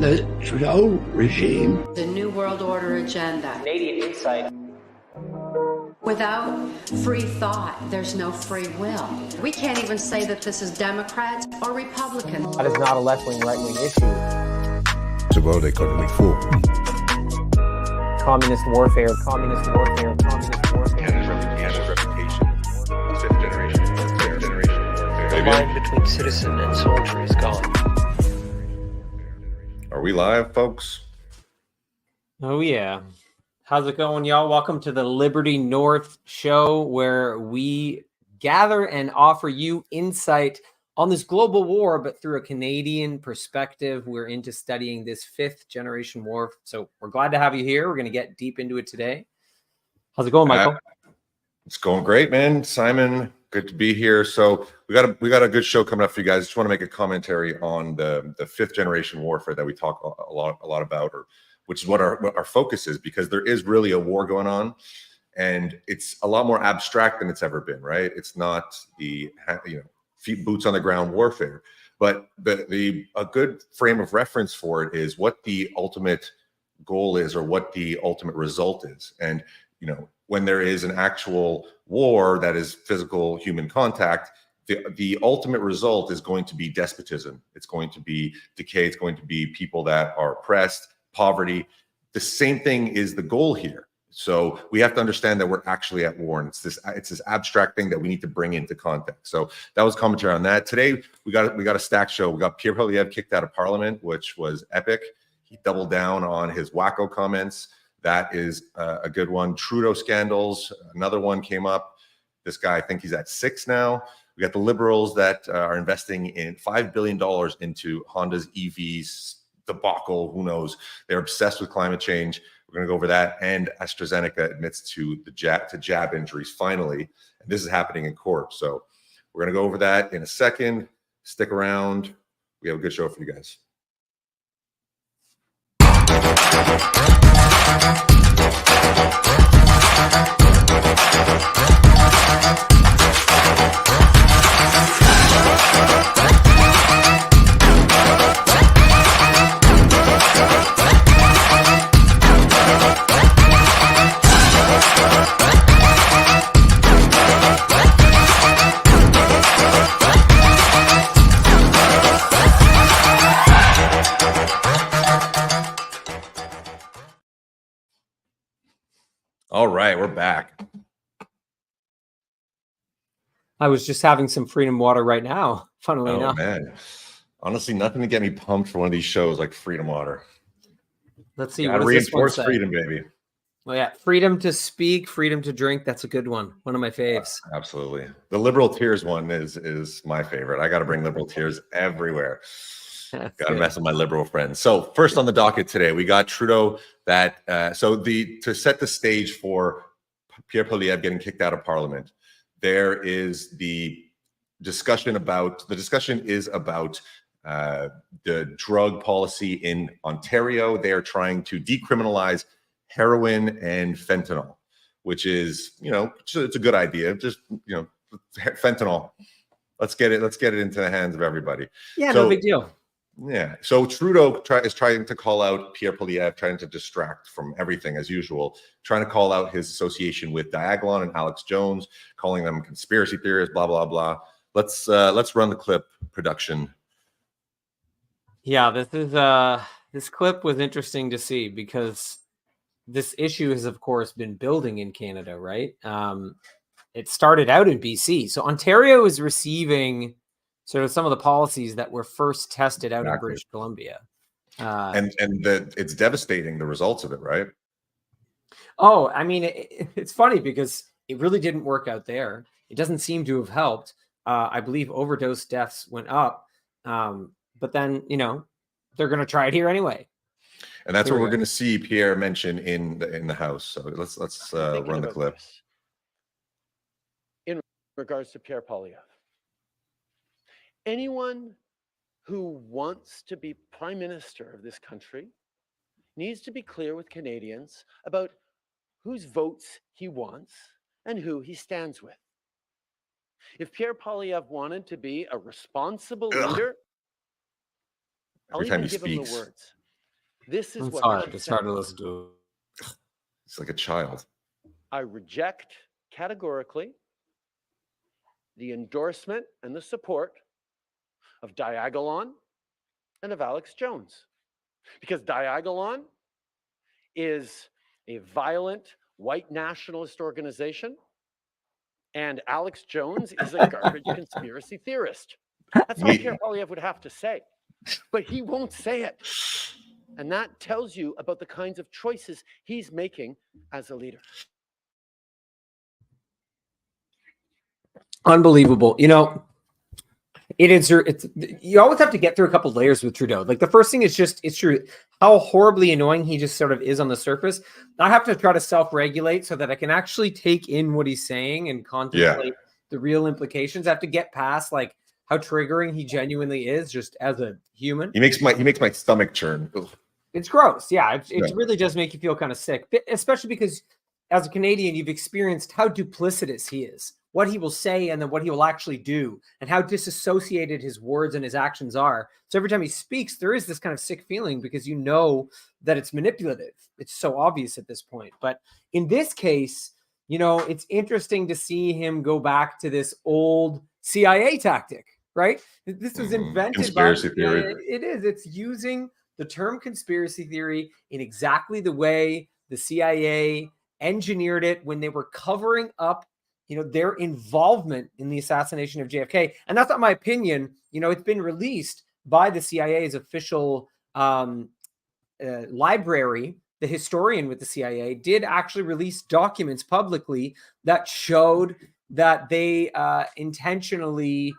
the Trudeau regime. The New World Order agenda. Canadian insight. Without free thought, there's no free will. We can't even say that this is Democrats or Republicans. That is not a left-wing, right-wing issue. It's a world economy fool. Communist warfare, communist warfare, communist warfare. Canada's reputation. Fifth generation warfare. The line between citizen and soldier is gone. Are we live, folks? Oh, yeah. How's it going, y'all? Welcome to the Liberty North show, where we gather and offer you insight on this global war, but through a Canadian perspective. We're into studying this fifth generation war. So we're glad to have you here. We're going to get deep into it today. How's it going, Michael? It's going great, man. Simon, good to be here. So we got a good show coming up for you guys. Just want to make a commentary on the fifth generation warfare that we talk a lot about, which is what our focus is, because there is really a war going on, and it's a lot more abstract than it's ever been, right? It's not the feet boots on the ground warfare, but a good frame of reference for it is what the ultimate goal is, or what the ultimate result is. And when there is an actual war that is physical human contact, the ultimate result is going to be despotism. It's going to be decay. It's going to be people that are oppressed, poverty. The same thing is the goal here. So we have to understand that we're actually at war, and it's this abstract thing that we need to bring into context. So that was commentary on that. Today we got a stacked show. We got Pierre Poilievre kicked out of Parliament, which was epic. He doubled down on his wacko comments. That is a good one. Trudeau scandals, another one came up. This guy, I think he's at 6 now. We got the Liberals that are investing in $5 billion into Honda's EVs debacle. Who knows? They're obsessed with climate change. We're going to go over that. And AstraZeneca admits to jab injuries finally. And this is happening in court. So we're going to go over that in a second. Stick around. We have a good show for you guys. All right, we're back. I was just having some Freedom water right now, funnily enough. Man. Honestly, nothing to get me pumped for one of these shows like Freedom Water. Let's see. What reinforce freedom, baby. Well, yeah, freedom to speak, freedom to drink. That's a good one. One of my faves. Absolutely. The liberal tears one is my favorite. I got to bring liberal tears everywhere. Got to mess with my liberal friends. So first on the docket today, we got Trudeau. To set the stage for Pierre Poilievre getting kicked out of Parliament, there is the discussion about the drug policy in Ontario. They are trying to decriminalize heroin and fentanyl, which is, it's a good idea. Just, fentanyl. Let's get it into the hands of everybody. Yeah, no big deal. Yeah. So Trudeau is trying to call out Pierre Poilievre, trying to distract from everything as usual, trying to call out his association with Diagolon and Alex Jones, calling them conspiracy theorists, blah, blah, blah. Let's run the clip, production. Yeah, this clip was interesting to see, because this issue has, of course, been building in Canada, right? It started out in BC. So Ontario is receiving sort of some of the policies that were first tested out in British Columbia. It's devastating, the results of it, right? Oh, I mean, it's funny because it really didn't work out there. It doesn't seem to have helped. I believe overdose deaths went up. But then, they're going to try it here anyway. And that's what we're going to see Pierre mention in the House. So let's run the clip. In regards to Pierre Poilievre, anyone who wants to be prime minister of this country needs to be clear with Canadians about whose votes he wants and who he stands with. If Pierre Poilievre wanted to be a responsible leader, I'll even give him the words. This is It's what hard. he It's said. hard to listen to. It's like a child. I reject categorically the endorsement and the support of Diagolon and of Alex Jones. Because Diagolon is a violent white nationalist organization, and Alex Jones is a garbage conspiracy theorist. That's all Pierre Poilievre would have to say. But he won't say it. And that tells you about the kinds of choices he's making as a leader. Unbelievable. You know, it's you always have to get through a couple layers with Trudeau. Like the first thing is just it's true how horribly annoying he just sort of is on the surface. I have to try to self-regulate so that I can actually take in what he's saying and contemplate the real implications. I have to get past like how triggering he genuinely is just as a human. He makes my stomach churn. Ugh. It's gross. Yeah, it really does make you feel kind of sick, especially because as a Canadian, you've experienced how duplicitous he is, what he will say and then what he will actually do, and how disassociated his words and his actions are. So every time he speaks, there is this kind of sick feeling because you know that it's manipulative. It's so obvious at this point. But in this case, you know, it's interesting to see him go back to this old CIA tactic, right? This was invented Conspiracy by theory. It is. It's using the term conspiracy theory in exactly the way the CIA engineered it when they were covering up, you know, their involvement in the assassination of JFK. And that's not my opinion. You know, it's been released by the CIA's official library. The historian with the CIA did actually release documents publicly that showed that they intentionally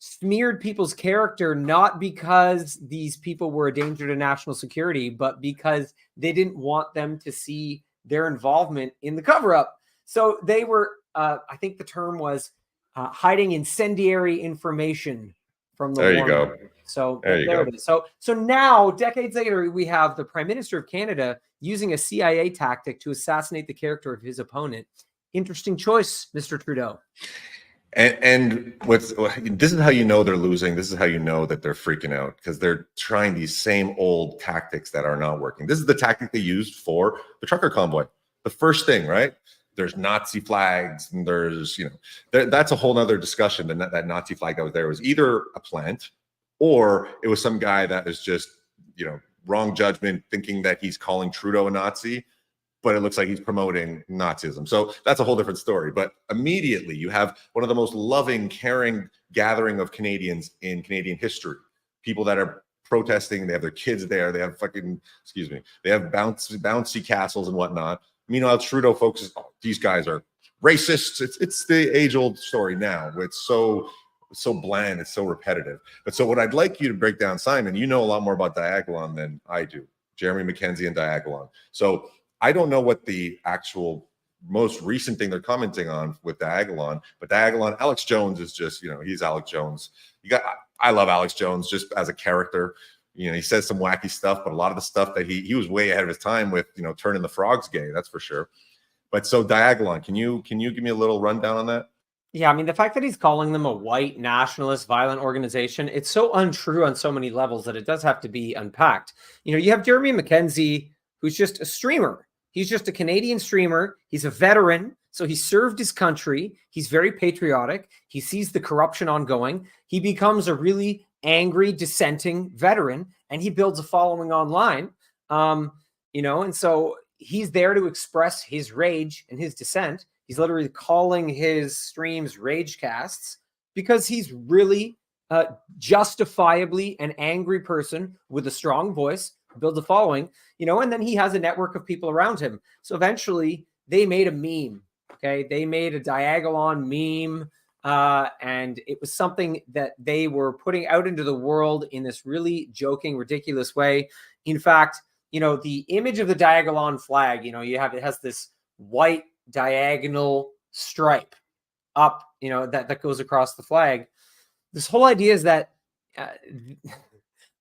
smeared people's character, not because these people were a danger to national security, but because they didn't want them to see their involvement in the cover-up. So they were, I think the term was hiding incendiary information from the There you war. go. So There you go. it is. So now, decades later, we have the Prime Minister of Canada using a CIA tactic to assassinate the character of his opponent. Interesting choice, Mr. Trudeau. And this is how you know they're losing. This is how you know that they're freaking out, because they're trying these same old tactics that are not working. This is the tactic they used for the trucker convoy. The first thing, right? There's Nazi flags, and there's, you know, that's a whole nother discussion. That Nazi flag that was there was either a plant or it was some guy that is just, you know, wrong judgment, thinking that he's calling Trudeau a Nazi, but it looks like he's promoting Nazism. So that's a whole different story. But immediately you have one of the most loving, caring gathering of Canadians in Canadian history. People that are protesting, they have their kids there, they have they have bouncy castles and whatnot. Meanwhile, Trudeau focuses, oh, these guys are racists. It's the age-old story now. It's so bland, it's so repetitive. But so what I'd like you to break down, Simon, you know a lot more about Diagolon than I do. Jeremy Mackenzie and Diagolon. So I don't know what the actual most recent thing they're commenting on with Diagolon, but Diagolon, Alex Jones is just, you know, he's Alex Jones. I love Alex Jones just as a character. You know, he says some wacky stuff, but a lot of the stuff that he was way ahead of his time with, you know, turning the frogs gay, that's for sure. But so Diagolon, can you give me a little rundown on that? Yeah, I mean, the fact that he's calling them a white nationalist violent organization, it's so untrue on so many levels that it does have to be unpacked. You know, you have Jeremy Mackenzie, who's just a streamer. He's just a Canadian streamer. He's a veteran. So he served his country. He's very patriotic. He sees the corruption ongoing. He becomes a really angry, dissenting veteran, and he builds a following online. You know, and so he's there to express his rage and his dissent. He's literally calling his streams rage casts because he's really justifiably an angry person with a strong voice, builds a following, you know, and then he has a network of people around him. So eventually they made a meme. Okay. They made a Diagolon meme. And it was something that they were putting out into the world in this really joking, ridiculous way. In fact, you know, the image of the Diagolon flag, you know, it has this white diagonal stripe up, you know, that goes across the flag. This whole idea is that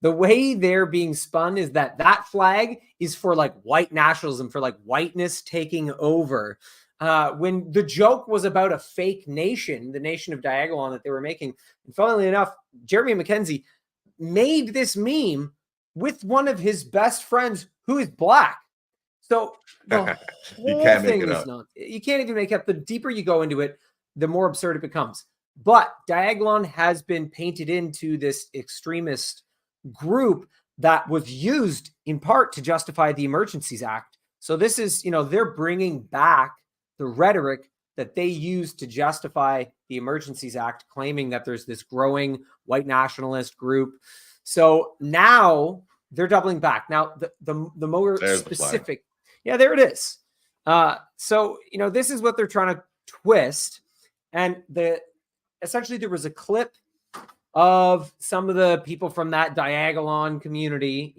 the way they're being spun is that flag is for like white nationalism, for like whiteness taking over. When the joke was about a fake nation, the nation of Diagolon that they were making. And funnily enough, Jeremy Mackenzie made this meme with one of his best friends who is black. So the You whole can't make thing it is up. not, you can't even make it up. The deeper you go into it, the more absurd it becomes. But Diagolon has been painted into this extremist group that was used in part to justify the Emergencies Act. So this is, they're bringing back the rhetoric that they used to justify the Emergencies Act, claiming that there's this growing white nationalist group. So now they're doubling back. Now, the more There's specific, there it is. So, this is what they're trying to twist. And essentially there was a clip of some of the people from that Diagolon community,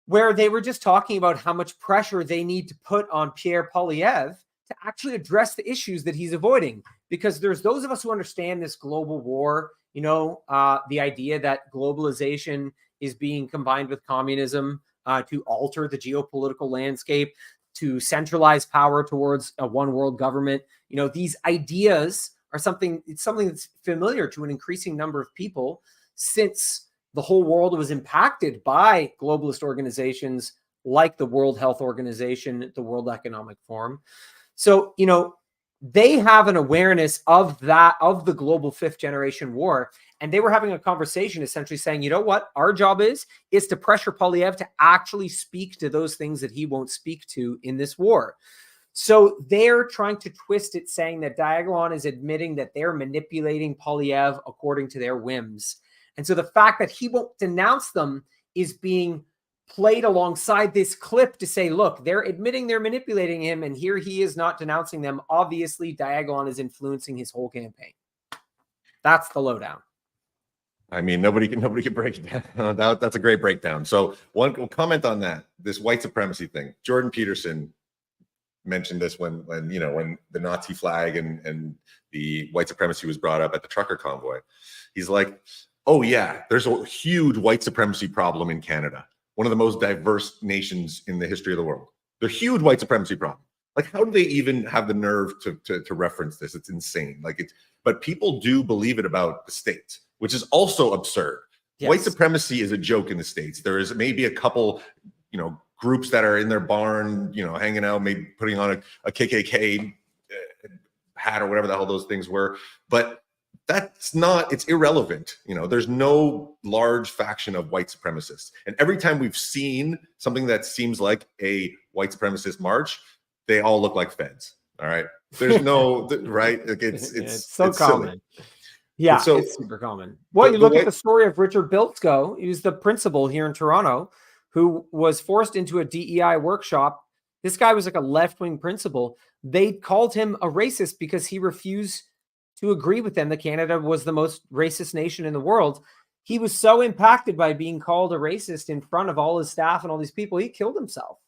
where they were just talking about how much pressure they need to put on Pierre Poilievre to actually address the issues that he's avoiding. Because there's those of us who understand this global war, the idea that globalization is being combined with communism to alter the geopolitical landscape, to centralize power towards a one world government. These ideas are something that's familiar to an increasing number of people since the whole world was impacted by globalist organizations like the World Health Organization, the World Economic Forum. So, they have an awareness of the global fifth generation war. And they were having a conversation essentially saying, you know what, our job is to pressure Poilievre to actually speak to those things that he won't speak to in this war. So they're trying to twist it, saying that Diagolon is admitting that they're manipulating Poilievre according to their whims. And so the fact that he won't denounce them is being played alongside this clip to say, look, they're admitting they're manipulating him, and here he is not denouncing them. Obviously, Diagolon is influencing his whole campaign. That's the lowdown. I mean, nobody can break it down. That's a great breakdown. So one comment on that, this white supremacy thing. Jordan Peterson mentioned this when the Nazi flag and the white supremacy was brought up at the trucker convoy. He's like, oh yeah, there's a huge white supremacy problem in Canada, one of the most diverse nations in the history of the world. They're huge white supremacy problem. Like, how do they even have the nerve to reference this? It's insane. But people do believe it about the States, which is also absurd. Yes. White supremacy is a joke in the States. There is maybe a couple, groups that are in their barn, hanging out, maybe putting on a KKK hat or whatever the hell those things were. But it's irrelevant. There's no large faction of white supremacists. And every time we've seen something that seems like a white supremacist march, they all look like feds. All right. There's no, right. Like it's so common. Silly. Yeah, it's super common. Well, you look at the story of Richard Biltzko. He was the principal here in Toronto who was forced into a DEI workshop. This guy was like a left-wing principal. They called him a racist because he refused to agree with them that Canada was the most racist nation in the world. He was so impacted by being called a racist in front of all his staff and all these people, he killed himself.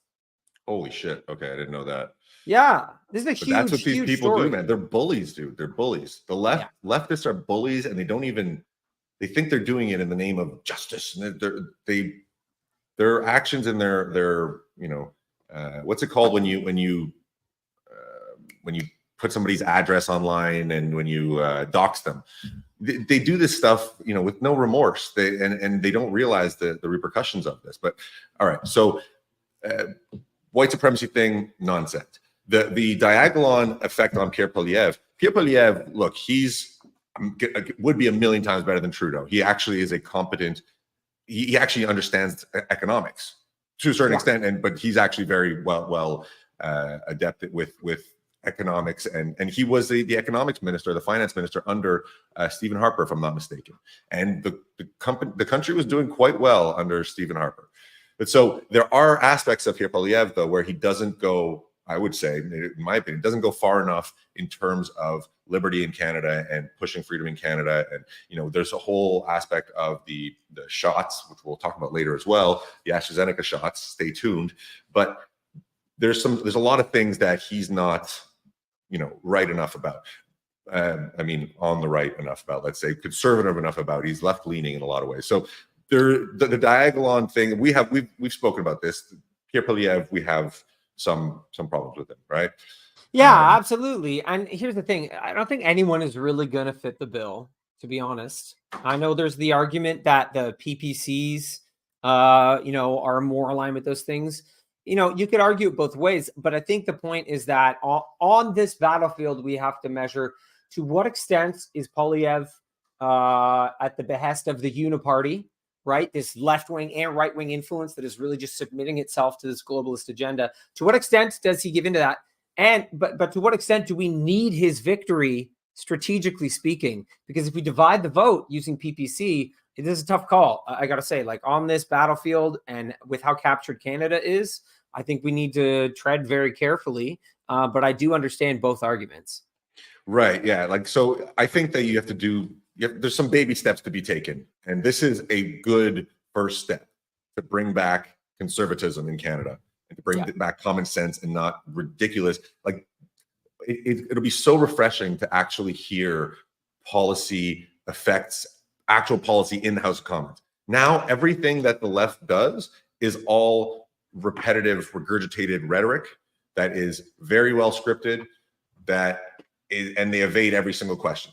Holy shit. Okay, I didn't know that. Yeah, this is a huge, that's what these people story. do, man. They're bullies, dude. They're bullies. The leftists are bullies, and they think they're doing it in the name of justice. And their actions and their what's it called when you put somebody's address online and when you dox them, they do this stuff, with no remorse. They don't realize the repercussions of this. But all right, so white supremacy thing, nonsense. The Diagolon effect on Pierre Poilievre. Pierre Poilievre, look, would be a million times better than Trudeau. He actually is a competent. He actually understands economics to a certain extent, but he's actually very well adept with economics, and he was the economics minister, the finance minister under Stephen Harper, if I'm not mistaken. And the country was doing quite well under Stephen Harper. But so there are aspects of Pierre Poilievre, though, where he doesn't go, I would say, in my opinion, doesn't go far enough in terms of liberty in Canada and pushing freedom in Canada. And, there's a whole aspect of the shots, which we'll talk about later as well, the AstraZeneca shots, stay tuned. But there's a lot of things that he's not, right enough about. On the right enough about, let's say, conservative enough about. He's left leaning in a lot of ways. So the Diagolon thing, we've spoken about this. Pierre Poilievre, we have some problems with him, right? Yeah, absolutely. And here's the thing: I don't think anyone is really going to fit the bill to be honest. I know there's the argument that the PPCs, are more aligned with those things. You could argue it both ways, but I think the point is that on this battlefield, we have to measure to what extent is Poilievre at the behest of the Uniparty, right? This left-wing and right-wing influence that is really just submitting itself to this globalist agenda. To what extent does he give into that? But to what extent do we need his victory, strategically speaking? Because if we divide the vote using PPC, it is a tough call. I got to say, like on this battlefield and with how captured Canada is, I think we need to tread very carefully. But I do understand both arguments. Right. Yeah. So I think that you have to do, there's some baby steps to be taken. And this is a good first step to bring back conservatism in Canada and to bring back common sense and not ridiculous. Like it'll be so refreshing to actually hear policy affects actual policy in the House of Commons. Now, everything that the left does is all repetitive, regurgitated rhetoric that is very well scripted, and they evade every single question.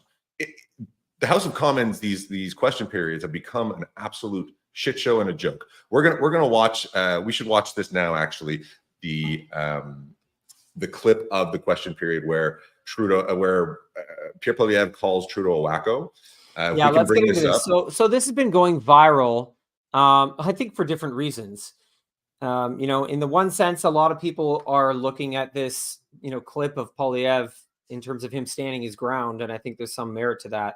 The House of Commons, these question periods have become an absolute shit show and a joke. We're gonna watch. We should watch this now. Actually, the clip of the question period where Pierre Poilievre calls Trudeau a wacko. Let's get into this. So this has been going viral. I think for different reasons. In the one sense, a lot of people are looking at this, clip of Poilievre in terms of him standing his ground, and I think there's some merit to that.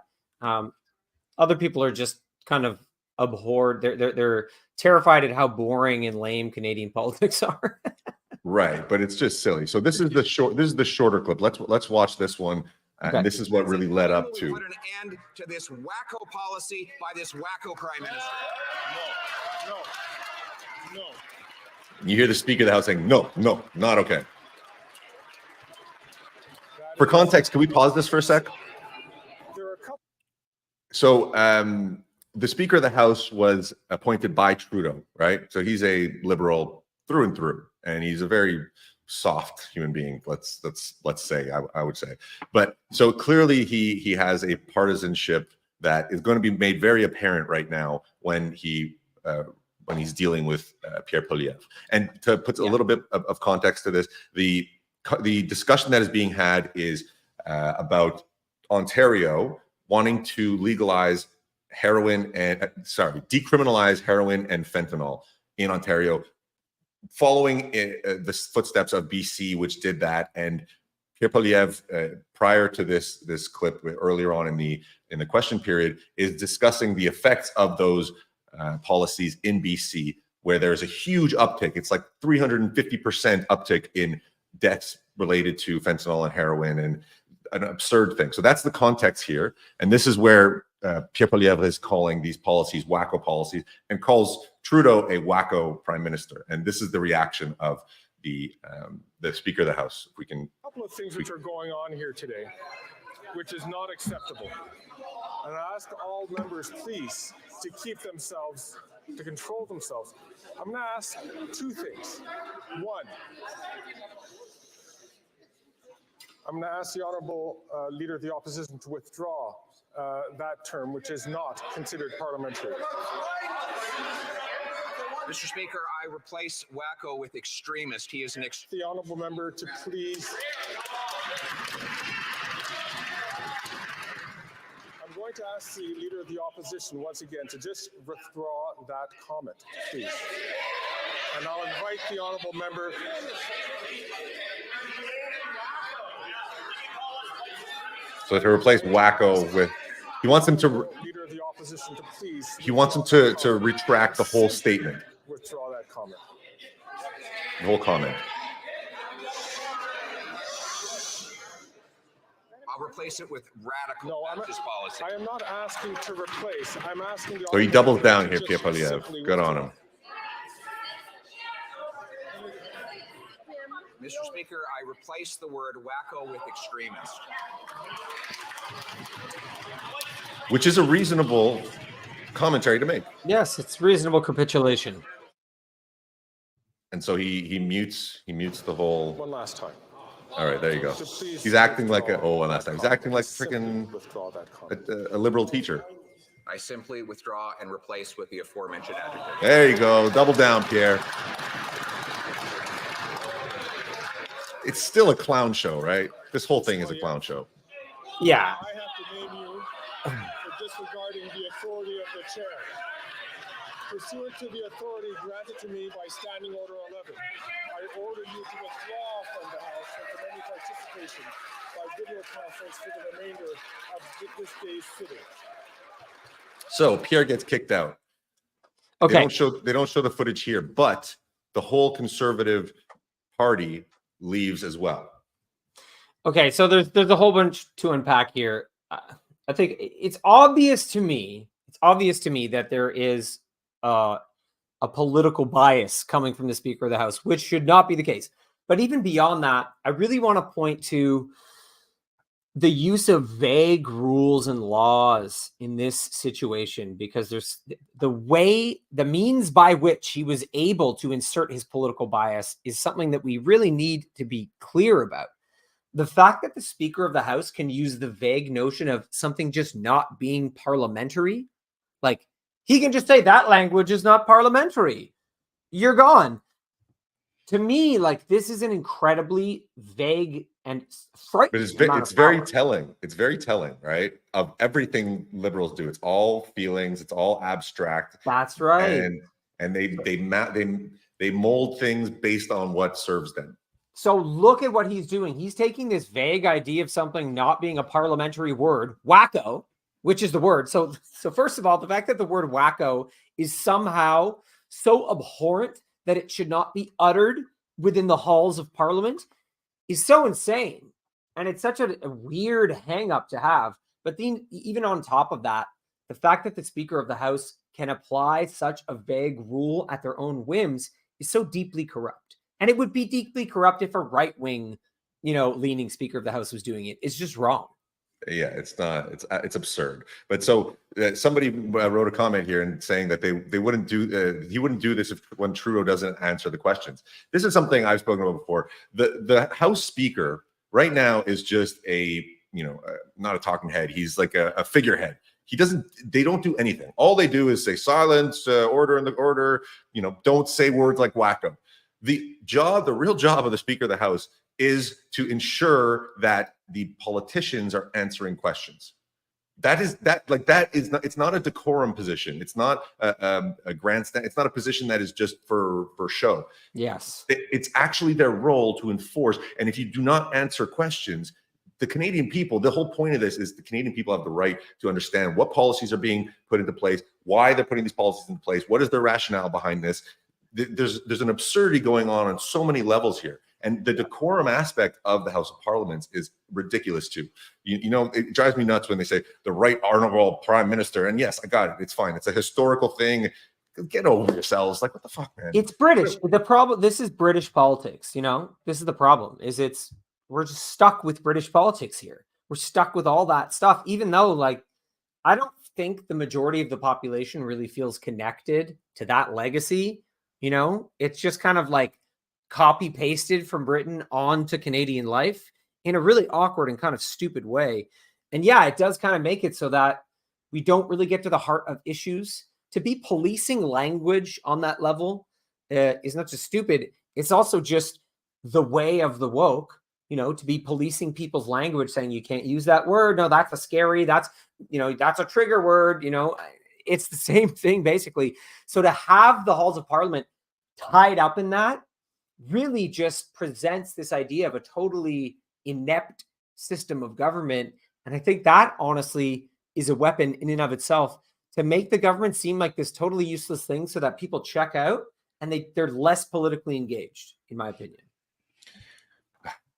Other people are just kind of abhorred. They're terrified at how boring and lame Canadian politics are. Right, but it's just silly. So this is the shorter clip. Let's watch this one. And this is what really led up to. Put an end to this wacko policy by this wacko prime minister. No. You hear the Speaker of the House saying, no, not okay. For context, can we pause this for a sec? So the Speaker of the House was appointed by Trudeau, right? So he's a liberal through and through, and he's a very soft human being. Let's say I would say, but so clearly he has a partisanship that is going to be made very apparent right now when he's dealing with Pierre Poilievre. And to put a little bit of context to this, the discussion that is being had is about Ontario wanting to decriminalize heroin and fentanyl in Ontario, following the footsteps of BC, which did that. And Pierre Poilievre, prior to this clip, earlier on in the question period, is discussing the effects of those policies in BC, where there's a huge uptick. It's like 350% uptick in deaths related to fentanyl and heroin, and an absurd thing. So that's the context here. And this is where Pierre Poilievre is calling these policies wacko policies and calls Trudeau a wacko prime minister. And this is the reaction of the Speaker of the House. If we can. A couple of things which are going on here today, which is not acceptable. And I ask all members, please, to keep themselves, to control themselves. I'm going to ask two things. One, I'm going to ask the Honourable Leader of the Opposition to withdraw that term, which is not considered parliamentary. Mr. Speaker, I replace wacko with extremist. He is an The Honourable Member to please. I'm going to ask the Leader of the Opposition once again to just withdraw that comment, please. And I'll invite the Honourable Member. So to replace wacko with, he wants him to. Leader of the Opposition to please. He wants him to retract the whole statement. Withdraw that comment. The whole comment. I'll replace it with radical Baptist policy. I am not asking to replace. I'm asking the. So he doubles down here, Pierre Poilievre. Good on him. Mr. Speaker, I replace the word wacko with extremist. Which is a reasonable commentary to make. Yes, it's reasonable capitulation. And so he mutes the whole. One last time. All right, there you go. So please He's acting like a withdraw last time. that He's acting like comment. freaking Simply withdraw that comment. a liberal teacher. I simply withdraw and replace with the aforementioned adjective. There you go. Double down, Pierre. It's still a clown show, right? This whole thing is a clown show. Yeah. I have to name you for disregarding the authority of the chair. Pursuant to the authority granted to me by Standing Order 11, I order you to withdraw from the House and from any participation by video conference for the remainder of this day's sitting. So Pierre gets kicked out. Okay. They don't show the footage here, but the whole Conservative Party leaves as well. Okay, so there's a whole bunch to unpack here. I think it's obvious to me that there is a political bias coming from the Speaker of the House, which should not be the case. But even beyond that, I really want to point to the use of vague rules and laws in this situation, because there's the means by which he was able to insert his political bias is something that we really need to be clear about. The fact that the Speaker of the House can use the vague notion of something just not being parliamentary, like he can just say that language is not parliamentary, you're gone. To me, like, this is an incredibly vague and frightening. But it's very telling. It's very telling, right? Of everything liberals do. It's all feelings. It's all abstract. That's right. And they mold things based on what serves them. So look at what he's doing. He's taking this vague idea of something not being a parliamentary word, wacko, which is the word. So first of all, the fact that the word wacko is somehow so abhorrent that it should not be uttered within the halls of Parliament is so insane. And it's such a weird hang up to have. But then even on top of that, the fact that the Speaker of the House can apply such a vague rule at their own whims is so deeply corrupt. And it would be deeply corrupt if a right-wing, leaning Speaker of the House was doing it. It's just wrong. Yeah, it's not. It's absurd. But so somebody wrote a comment here and saying that they wouldn't do he wouldn't do this when Trudeau doesn't answer the questions. This is something I've spoken about before. The House Speaker right now is just not a talking head. He's like a figurehead. They don't do anything. All they do is say silence, order in the order. Don't say words like wacko. The real job of the Speaker of the House is to ensure that the politicians are answering questions. It's not a decorum position. It's not a grandstand. It's not a position that is just for show. Yes. It's actually their role to enforce. And if you do not answer questions, the Canadian people, the whole point of this is the Canadian people have the right to understand what policies are being put into place, why they're putting these policies into place, what is their rationale behind this. There's an absurdity going on so many levels here. And the decorum aspect of the House of Parliament is ridiculous too. It drives me nuts when they say the right honorable prime minister. And yes, I got it. It's fine. It's a historical thing. Get over yourselves. Like, what the fuck, man? It's British. The problem, this is British politics. This is the problem, we're just stuck with British politics here. We're stuck with all that stuff, even though, I don't think the majority of the population really feels connected to that legacy. It's just kind of like copy pasted from Britain onto Canadian life in a really awkward and kind of stupid way. And yeah, it does kind of make it so that we don't really get to the heart of issues. To be policing language on that level is not just stupid. It's also just the way of the woke, to be policing people's language, saying you can't use that word. No, that's a scary, that's a trigger word, it's the same thing basically. So to have the halls of Parliament tied up in that really just presents this idea of a totally inept system of government. And I think that honestly is a weapon in and of itself to make the government seem like this totally useless thing so that people check out and they're less politically engaged, in my opinion.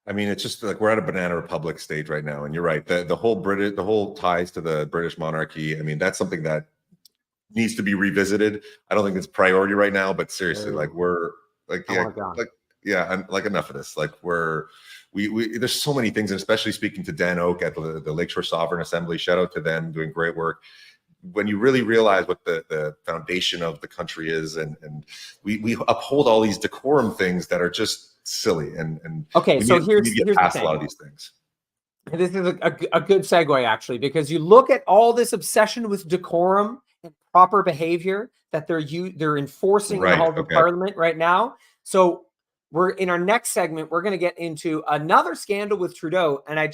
I mean, it's just like we're at a banana republic stage right now. And you're right. The whole ties to the British monarchy. I mean, that's something that needs to be revisited. I don't think it's priority right now, but seriously, enough of this. There's so many things, and especially speaking to Dan Oak at the Lakeshore Sovereign Assembly, shout out to them, doing great work. when you really realize what the foundation of the country is, and we uphold all these decorum things that are just silly, and Okay, so here's the past a thing. lot of these things. This is a good segue, actually, because you look at all this obsession with decorum and proper behavior that they're enforcing in the Right, halls of okay. Parliament right now. So we're in our next segment, we're going to get into another scandal with Trudeau, and I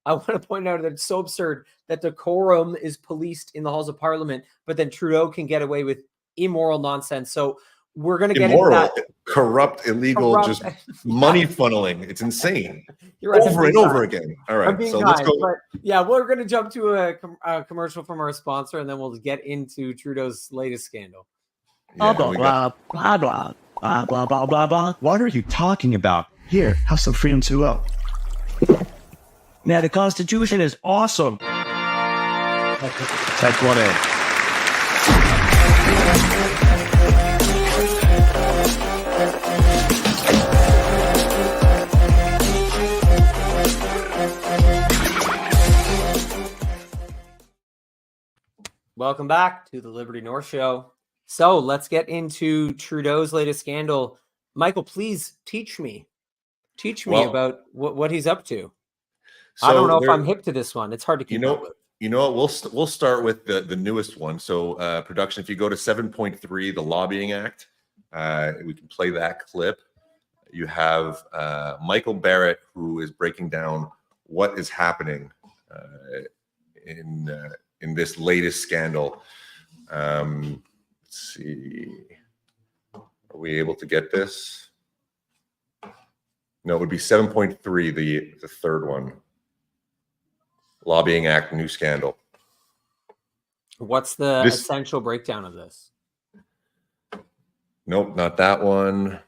want to point out that it's so absurd that decorum is policed in the halls of Parliament, but then Trudeau can get away with immoral nonsense. So we're going to get Immoral, into that. corrupt, illegal, Corrupt. just money funneling. It's insane. You're right, I'm Over and being over kind. again. All I'm right, being so let's kind, go. but yeah, we're going to jump to a commercial from our sponsor, and then we'll get into Trudeau's latest scandal. Yeah, Blah, we blah, got- blah, blah, blah, blah, blah, blah, blah. What are you talking about? Here, have some freedom to vote. Man, the Constitution is awesome. Type 1A. Welcome back to the Liberty North Show. So let's get into Trudeau's latest scandal. Michael, please teach me Well, about what he's up to. So I don't know if there- I'm hip to this one. It's hard to keep up with. You know what? We'll start with the newest one. So production, if you go to 7.3, the Lobbying Act, we can play that clip. You have Michael Barrett, who is breaking down what is happening in this latest scandal. Let's see. Are we able to get this? No, it would be 7.3, the third one. Lobbying Act, new scandal. What's the essential breakdown of this? Nope, not that one.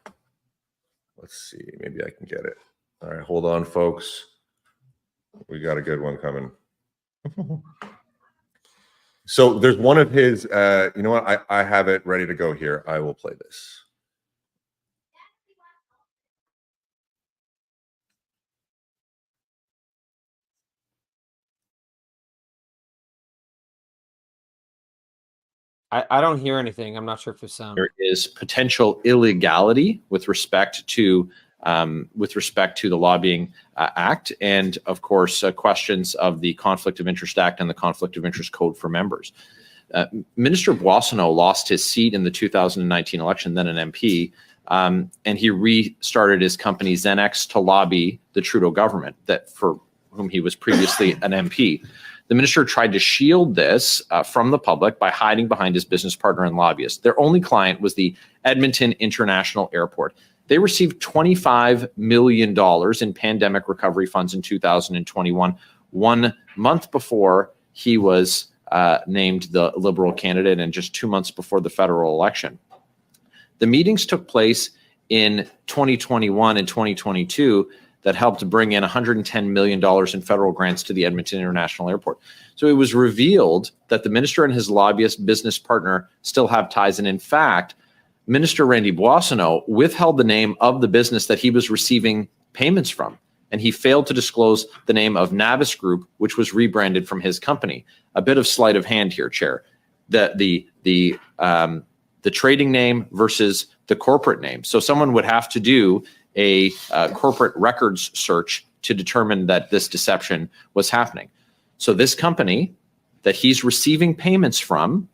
Let's see. Maybe I can get it. All right, hold on, folks. We got a good one coming. So there's one of his, you know what? I have it ready to go here. I will play this. I don't hear anything. I'm not sure if there's sound. There is potential illegality with respect to the Lobbying Act, and of course questions of the Conflict of Interest Act and the Conflict of Interest Code for members. Minister Boissonnault lost his seat in the 2019 election, then an MP, and he restarted his company Xenex to lobby the Trudeau government, that for whom he was previously an MP. The minister tried to shield this from the public by hiding behind his business partner and lobbyist. Their only client was the Edmonton International Airport. They received $25 million in pandemic recovery funds in 2021, 1 month before he was named the Liberal candidate and just 2 months before the federal election. The meetings took place in 2021 and 2022 that helped bring in $110 million in federal grants to the Edmonton International Airport. So it was revealed that the minister and his lobbyist business partner still have ties. And in fact, Minister Randy Boissonnault withheld the name of the business that he was receiving payments from. And he failed to disclose the name of Navis Group, which was rebranded from his company. A bit of sleight of hand here, Chair. The trading name versus the corporate name. So someone would have to do a corporate records search to determine that this deception was happening. So this company that he's receiving payments from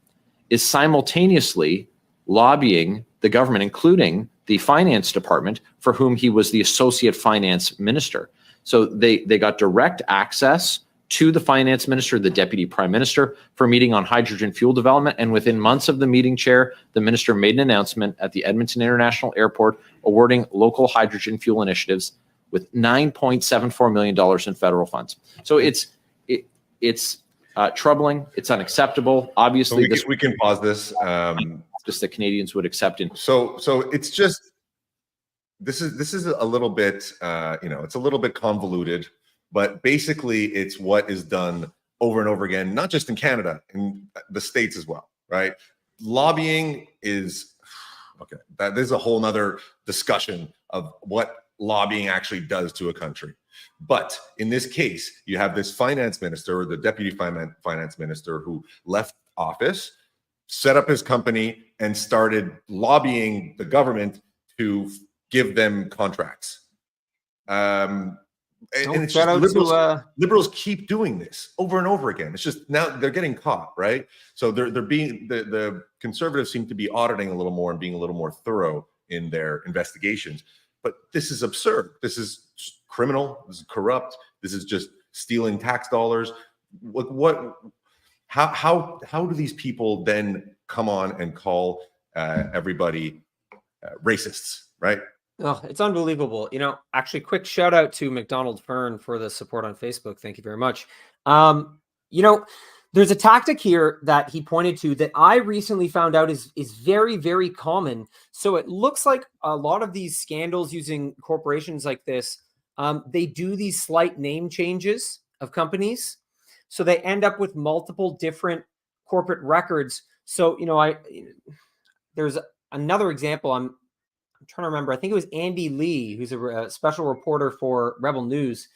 is simultaneously lobbying the government, including the finance department, for whom he was the associate finance minister. So they got direct access to the finance minister, the deputy prime minister, for a meeting on hydrogen fuel development. And within months of the meeting, Chair, the minister made an announcement at the Edmonton International Airport awarding local hydrogen fuel initiatives with $9.74 million in federal funds. So it's troubling. It's unacceptable. Obviously, So we can pause this. Just that Canadians would accept it. So it's just this is a little bit it's a little bit convoluted, but basically it's what is done over and over again, not just in Canada, in the States as well, right? Lobbying is okay. There's a whole nother discussion of what lobbying actually does to a country. But in this case, you have this finance minister or the deputy finance minister who left office, set up his company, and started lobbying the government to give them contracts. And it's just liberals keep doing this over and over again. It's just now they're getting caught, right? So they're being the conservatives seem to be auditing a little more and being a little more thorough in their investigations. But this is absurd. This is criminal. This is corrupt. This is just stealing tax dollars. How do these people then come on and call everybody racists, right? Oh, it's unbelievable. Actually, quick shout out to McDonald Fern for the support on Facebook. Thank you very much. There's a tactic here that he pointed to that I recently found out is very, very common. So it looks like a lot of these scandals using corporations like this, they do these slight name changes of companies. So they end up with multiple different corporate records. So, there's another example. I'm trying to remember. I think it was Andy Lee, who's a special reporter for Rebel News.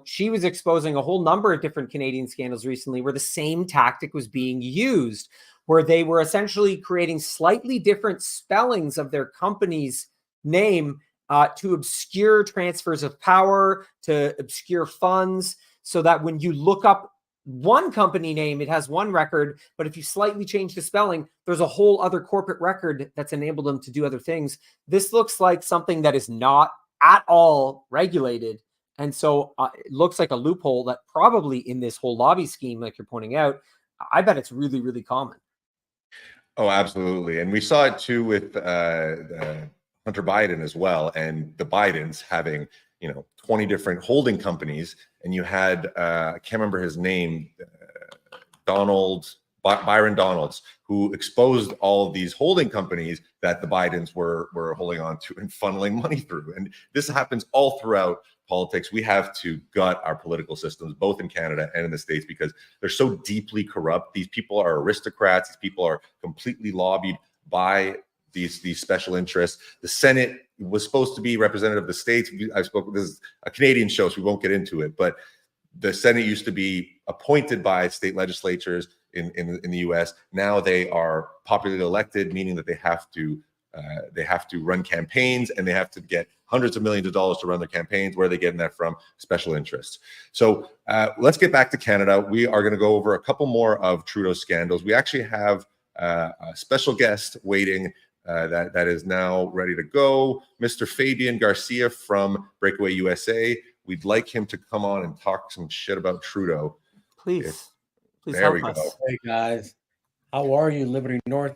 She was exposing a whole number of different Canadian scandals recently where the same tactic was being used, where they were essentially creating slightly different spellings of their company's name to obscure transfers of power, to obscure funds, so that when you look up one company name, it has one record, but if you slightly change the spelling, there's a whole other corporate record that's enabled them to do other things. This looks like something that is not at all regulated. And so it looks like a loophole that probably in this whole lobby scheme, like you're pointing out, I bet it's really, really common. Oh, absolutely. And we saw it too with Hunter Biden as well. And the Bidens having, 20 different holding companies. And you had, I can't remember his name, Byron Donalds, who exposed all of these holding companies that the Bidens were holding on to and funneling money through. And this happens all throughout politics. We have to gut our political systems, both in Canada and in the States, because they're so deeply corrupt. These people are aristocrats. These people are completely lobbied by these special interests. The Senate was supposed to be representative of the states. This is a Canadian show, so we won't get into it. But the Senate used to be appointed by state legislatures in the U.S. Now they are popularly elected, meaning that they have to run campaigns and they have to get hundreds of millions of dollars to run their campaigns. Where are they getting that from? Special interests. So let's get back to Canada. We are going to go over a couple more of Trudeau's scandals. We actually have a special guest waiting that is now ready to go, Mr. Fabian Garcia from Breakaway USA. We'd like him to come on and talk some shit about Trudeau. Please there we help go. us. Hey guys, how are you, Liberty North?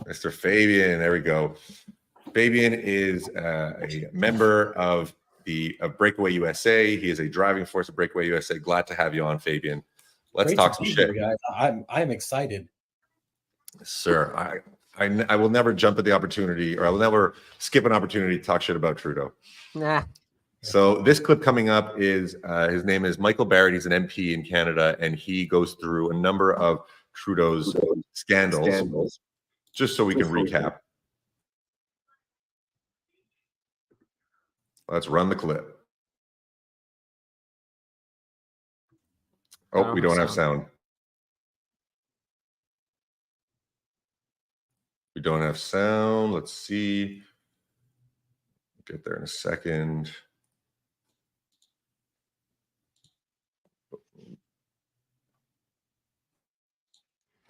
Mr. Fabian, there we go. Fabian is a member of Breakaway USA. He is a driving force of Breakaway USA. Glad to have you on, Fabian. Let's Great talk to some be shit. here, guys. I'm excited. Sir, I will never jump at the opportunity, or I will never skip an opportunity to talk shit about Trudeau. Nah. So this clip coming up is his name is Michael Barrett. He's an MP in Canada, and he goes through a number of Trudeau's scandals. Just so we can recap. Let's run the clip. Oh, we don't have sound. We don't have sound. Let's see. Get there in a second.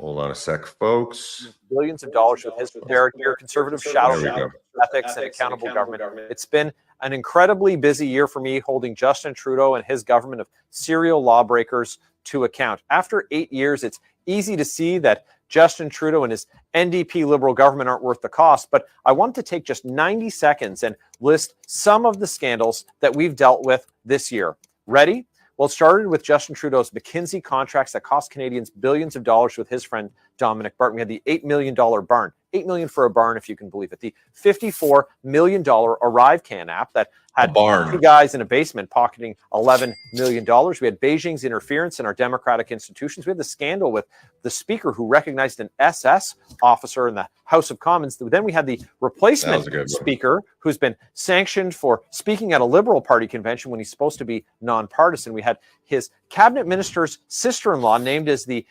Hold on a sec, folks. Billions of dollars with his Derek, your conservative shadow There we go. ethics and accountable government. It's been an incredibly busy year for me holding Justin Trudeau and his government of serial lawbreakers to account. After 8 years, it's easy to see that Justin Trudeau and his NDP Liberal government aren't worth the cost, but I want to take just 90 seconds and list some of the scandals that we've dealt with this year. Ready? Well, it started with Justin Trudeau's McKinsey contracts that cost Canadians billions of dollars with his friend Dominic Barton. We had the $8 million barn, $8 million for a barn, if you can believe it. The $54 million ArriveCan app that had two guys in a basement pocketing $11 million. We had Beijing's interference in our democratic institutions. We had the scandal with the speaker who recognized an SS officer in the House of Commons. Then we had the replacement speaker who's been sanctioned for speaking at a Liberal Party convention when he's supposed to be nonpartisan. We had his cabinet minister's sister-in-law named as the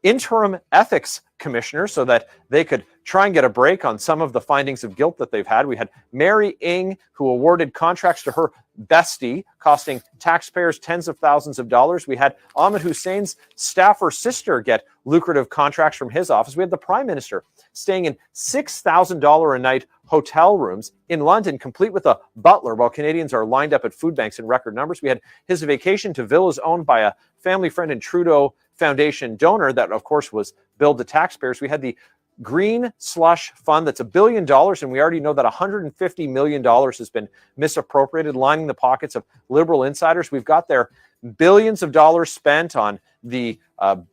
interim ethics commissioner so that they could try and get a break on some of the findings of guilt that they've had. We had Mary Ng, who awarded contracts to her bestie, costing taxpayers tens of thousands of dollars. We had Ahmed Hussein's staffer sister get lucrative contracts from his office. We had the Prime Minister staying in $6,000 a night hotel rooms in London, complete with a butler, while Canadians are lined up at food banks in record numbers. We had his vacation to villas owned by a family friend and Trudeau Foundation donor that, of course, was billed to taxpayers. We had the Green Slush Fund that's $1 billion, and we already know that $150 million has been misappropriated, lining the pockets of Liberal insiders. We've got their billions of dollars spent on the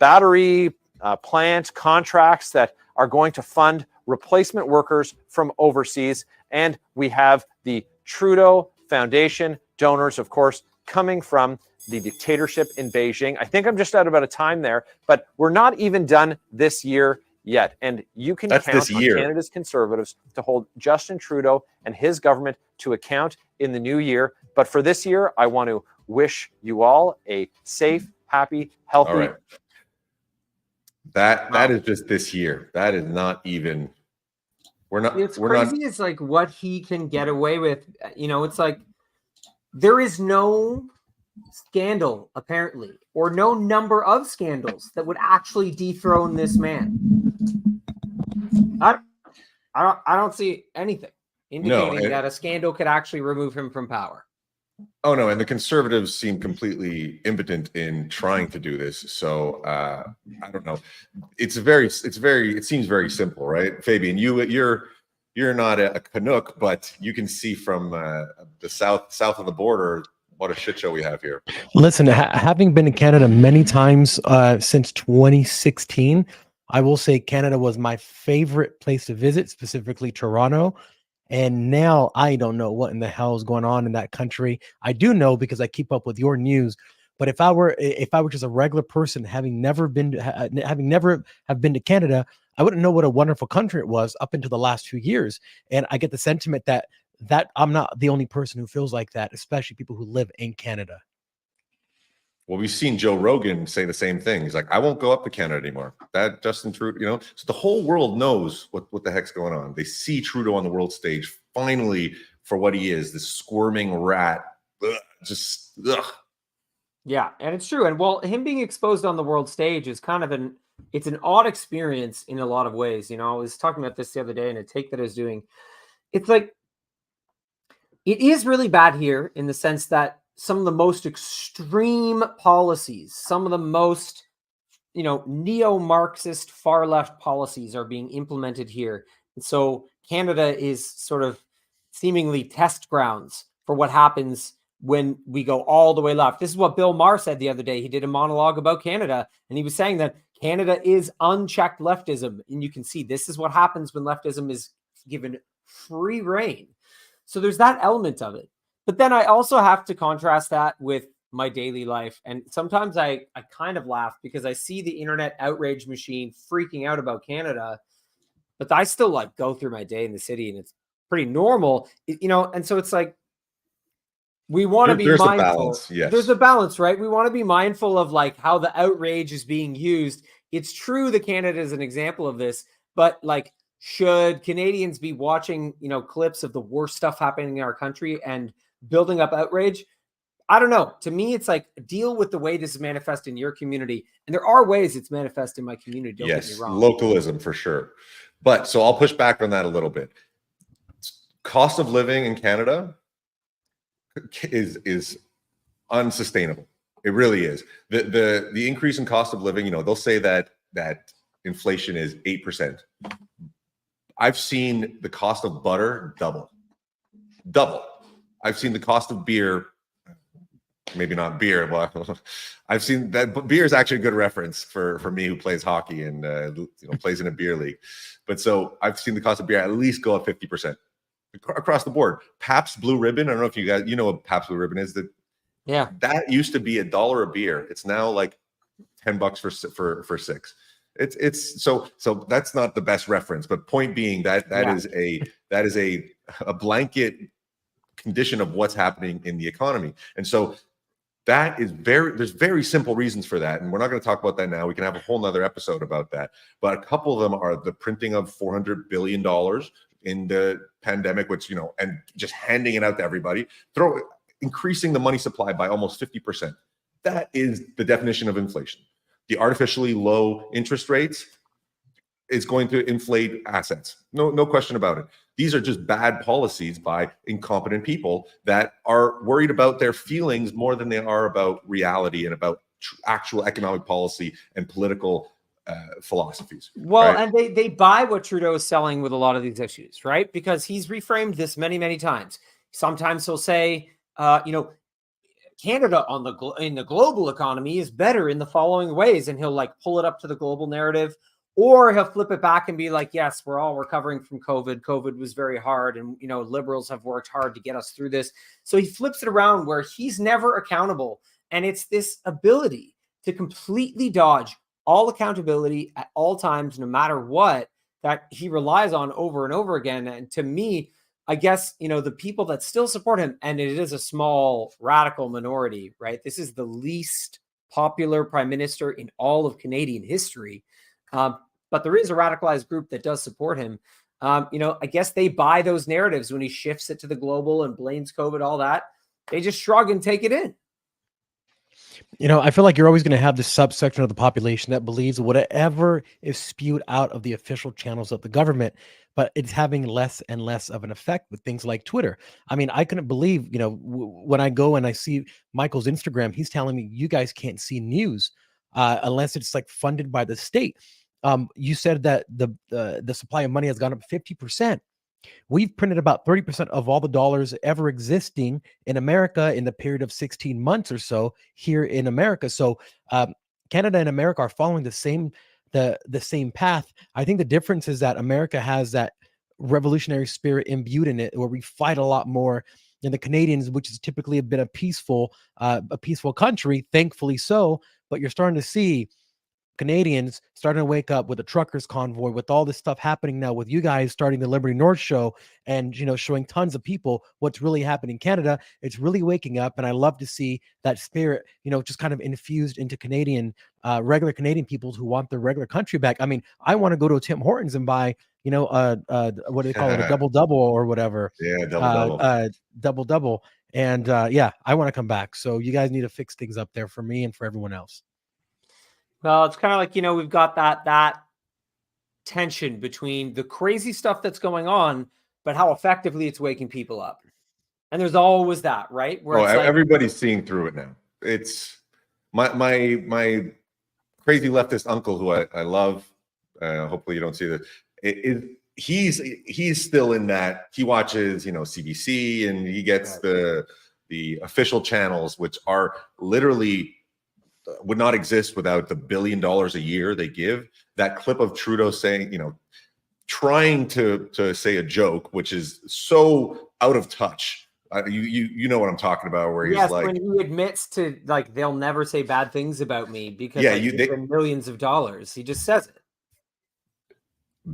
battery plant contracts that are going to fund replacement workers from overseas. And we have the Trudeau Foundation donors, of course, coming from the dictatorship in Beijing. I think I'm just out of time there, but we're not even done this year yet. And you can count on Canada's Conservatives to hold Justin Trudeau and his government to account in the new year. But for this year, I want to wish you all a safe, happy, healthy. All right. That is just this year. That is not even. It's crazy. It's like what he can get away with. You know, it's like there is no scandal apparently, or no number of scandals that would actually dethrone this man. I don't see anything indicating that a scandal could actually remove him from power. Oh no, and the Conservatives seem completely impotent in trying to do this. So I don't know. It seems very simple, right, Fabian? You're not a Canuck, but you can see from the south of the border what a shit show we have here. Listen, having been in Canada many times since 2016, I will say Canada was my favorite place to visit, specifically Toronto. And now I don't know what in the hell is going on in that country. I do know because I keep up with your news. But if I were just a regular person, having never been to Canada, I wouldn't know what a wonderful country it was up until the last few years. And I get the sentiment that I'm not the only person who feels like that, especially people who live in Canada. Well, we've seen Joe Rogan say the same thing. He's like, I won't go up to Canada anymore. That Justin Trudeau, so the whole world knows what the heck's going on. They see Trudeau on the world stage finally for what he is, this squirming rat. Ugh. Yeah, and it's true. And well, him being exposed on the world stage is kind of it's an odd experience in a lot of ways. You know, I was talking about this the other day in a take that I was doing. It's like, it is really bad here in the sense that some of the most extreme policies, some of the most, neo-Marxist far left policies are being implemented here. And so Canada is sort of seemingly test grounds for what happens when we go all the way left. This is what Bill Maher said the other day. He did a monologue about Canada, and he was saying that Canada is unchecked leftism. And you can see this is what happens when leftism is given free rein. So there's that element of it. But then I also have to contrast that with my daily life. And sometimes I kind of laugh because I see the internet outrage machine freaking out about Canada, but I still go through my day in the city and it's pretty normal, and so it's like, we want to be mindful. A balance, yes. There's a balance, right? We want to be mindful of how the outrage is being used. It's true that Canada is an example of this, but should Canadians be watching, clips of the worst stuff happening in our country and building up outrage? I don't know. To me, it's deal with the way this is manifest in your community. And there are ways it's manifest in my community. Don't get me wrong. Localism for sure. But so I'll push back on that a little bit. Cost of living in Canada is unsustainable. It really is. The increase in cost of living, they'll say that inflation is 8%. I've seen the cost of butter double. I've seen the cost of beer, maybe not beer, but I've seen that. But beer is actually a good reference for me who plays hockey and plays in a beer league. But so I've seen the cost of beer at least go up 50% across the board. Pabst Blue Ribbon. I don't know if you guys know what Pabst Blue Ribbon is. That used to be $1 a beer. It's now $10 for 6. It's so that's not the best reference, but point being that is a blanket condition of what's happening in the economy. And so That is there's very simple reasons for that. And we're not going to talk about that now. We can have a whole nother episode about that. But a couple of them are the printing of $400 billion in the pandemic, which, and just handing it out to everybody, increasing the money supply by almost 50%. That is the definition of inflation. The artificially low interest rates is going to inflate assets. No question about it. These are just bad policies by incompetent people that are worried about their feelings more than they are about reality and about actual economic policy and political philosophies. Well, right? and they buy what Trudeau is selling with a lot of these issues, right? Because he's reframed this many, many times. Sometimes he'll say, Canada in the global economy is better in the following ways, and he'll like pull it up to the global narrative. Or he'll flip it back and be like, yes, we're all recovering from COVID. COVID was very hard. And, liberals have worked hard to get us through this. So he flips it around where he's never accountable. And it's this ability to completely dodge all accountability at all times, no matter what, that he relies on over and over again. And to me, I guess, the people that still support him, and it is a small radical minority, right? This is the least popular prime minister in all of Canadian history. But there is a radicalized group that does support him. I guess they buy those narratives when he shifts it to the global and blames COVID, all that. They just shrug and take it in. I feel like you're always going to have this subsection of the population that believes whatever is spewed out of the official channels of the government, but it's having less and less of an effect with things like Twitter. I mean, I couldn't believe, when I go and I see Michael's Instagram, he's telling me you guys can't see news unless it's like funded by the state. You said that the supply of money has gone up 50%. We've printed about 30% of all the dollars ever existing in America in the period of 16 months or so here in America. So Canada and America are following the same path. I think the difference is that America has that revolutionary spirit imbued in it, where we fight a lot more than the Canadians, which has typically been a peaceful country, thankfully so. But you're starting to see Canadians starting to wake up with a truckers convoy, with all this stuff happening now, with you guys starting the Liberty North show and, showing tons of people what's really happening in Canada. It's really waking up. And I love to see that spirit, just kind of infused into regular Canadian people who want their regular country back. I mean, I want to go to a Tim Hortons and buy, what do they call it? A double or whatever. Yeah. Double. And I want to come back. So you guys need to fix things up there for me and for everyone else. Well, it's kind of like, we've got that tension between the crazy stuff that's going on, but how effectively it's waking people up. And there's always that, right? Where everybody's seeing through it now. It's my crazy leftist uncle, who I love. Hopefully you don't see this. He's still in that. He watches, CBC, and he gets the official channels, which are literally would not exist without the $1 billion a year they give. That clip of Trudeau saying, trying to say a joke, which is so out of touch. You know what I'm talking about, where he's like, when he admits to they'll never say bad things about me because they millions of dollars. He just says it.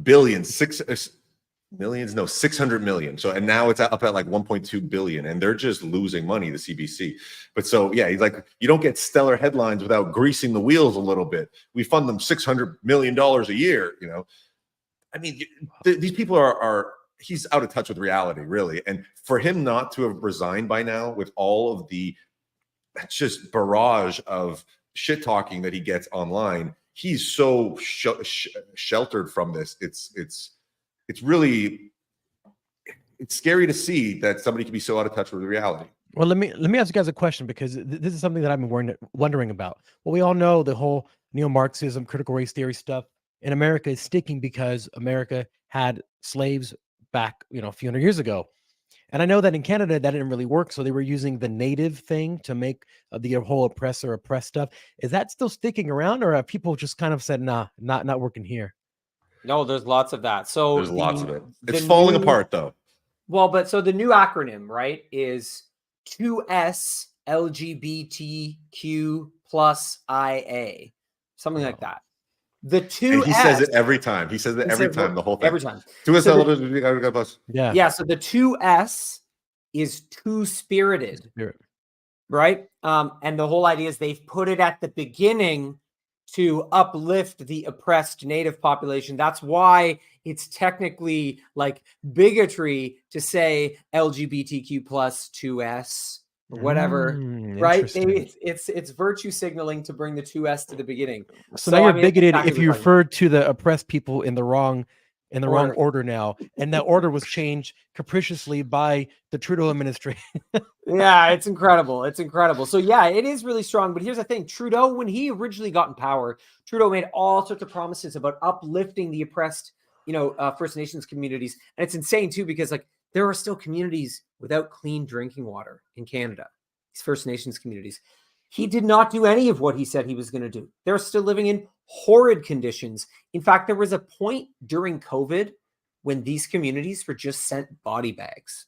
Billions, 600 million. So, and now it's up at like 1.2 billion, and they're just losing money, the CBC. But so, yeah, he's like, you don't get stellar headlines without greasing the wheels a little bit. We fund them $600 million a year. I mean, these people are he's out of touch with reality, really. And for him not to have resigned by now, with all of the just barrage of shit talking that he gets online, he's so sheltered from this. It's really scary to see that somebody can be so out of touch with reality. Well, let me ask you guys a question, because this is something that I've been wondering about. Well, we all know the whole neo-Marxism, critical race theory stuff in America is sticking because America had slaves back, a few hundred years ago. And I know that in Canada that didn't really work, so they were using the native thing to make the whole oppressor oppress stuff. Is that still sticking around, or have people just kind of said, nah, not working here? No, there's lots of that. So there's lots of it. It's falling apart, though. Well, but so the new acronym, right, is 2S LGBTQ plus IA, something like that. The 2S. And he says it every time. He says it every time, the whole thing. Every time. 2S plus. Yeah. Yeah. So the 2S is two-spirited. right? And the whole idea is they've put it at the beginning to uplift the oppressed native population. That's why it's technically like bigotry to say LGBTQ plus 2S or whatever, right? It's virtue signaling to bring the 2S to the beginning. So now you're bigoted exactly if you what I'm refer to the oppressed people in the wrong order now, and that order was changed capriciously by the Trudeau administration. Yeah, it's incredible. It's incredible. So yeah, it is really strong. But here's the thing: Trudeau, when he originally got in power, Trudeau made all sorts of promises about uplifting the oppressed, First Nations communities, and it's insane too because like there are still communities without clean drinking water in Canada. These First Nations communities. He did not do any of what he said he was going to do. They're still living in horrid conditions. In fact, there was a point during COVID when these communities were just sent body bags.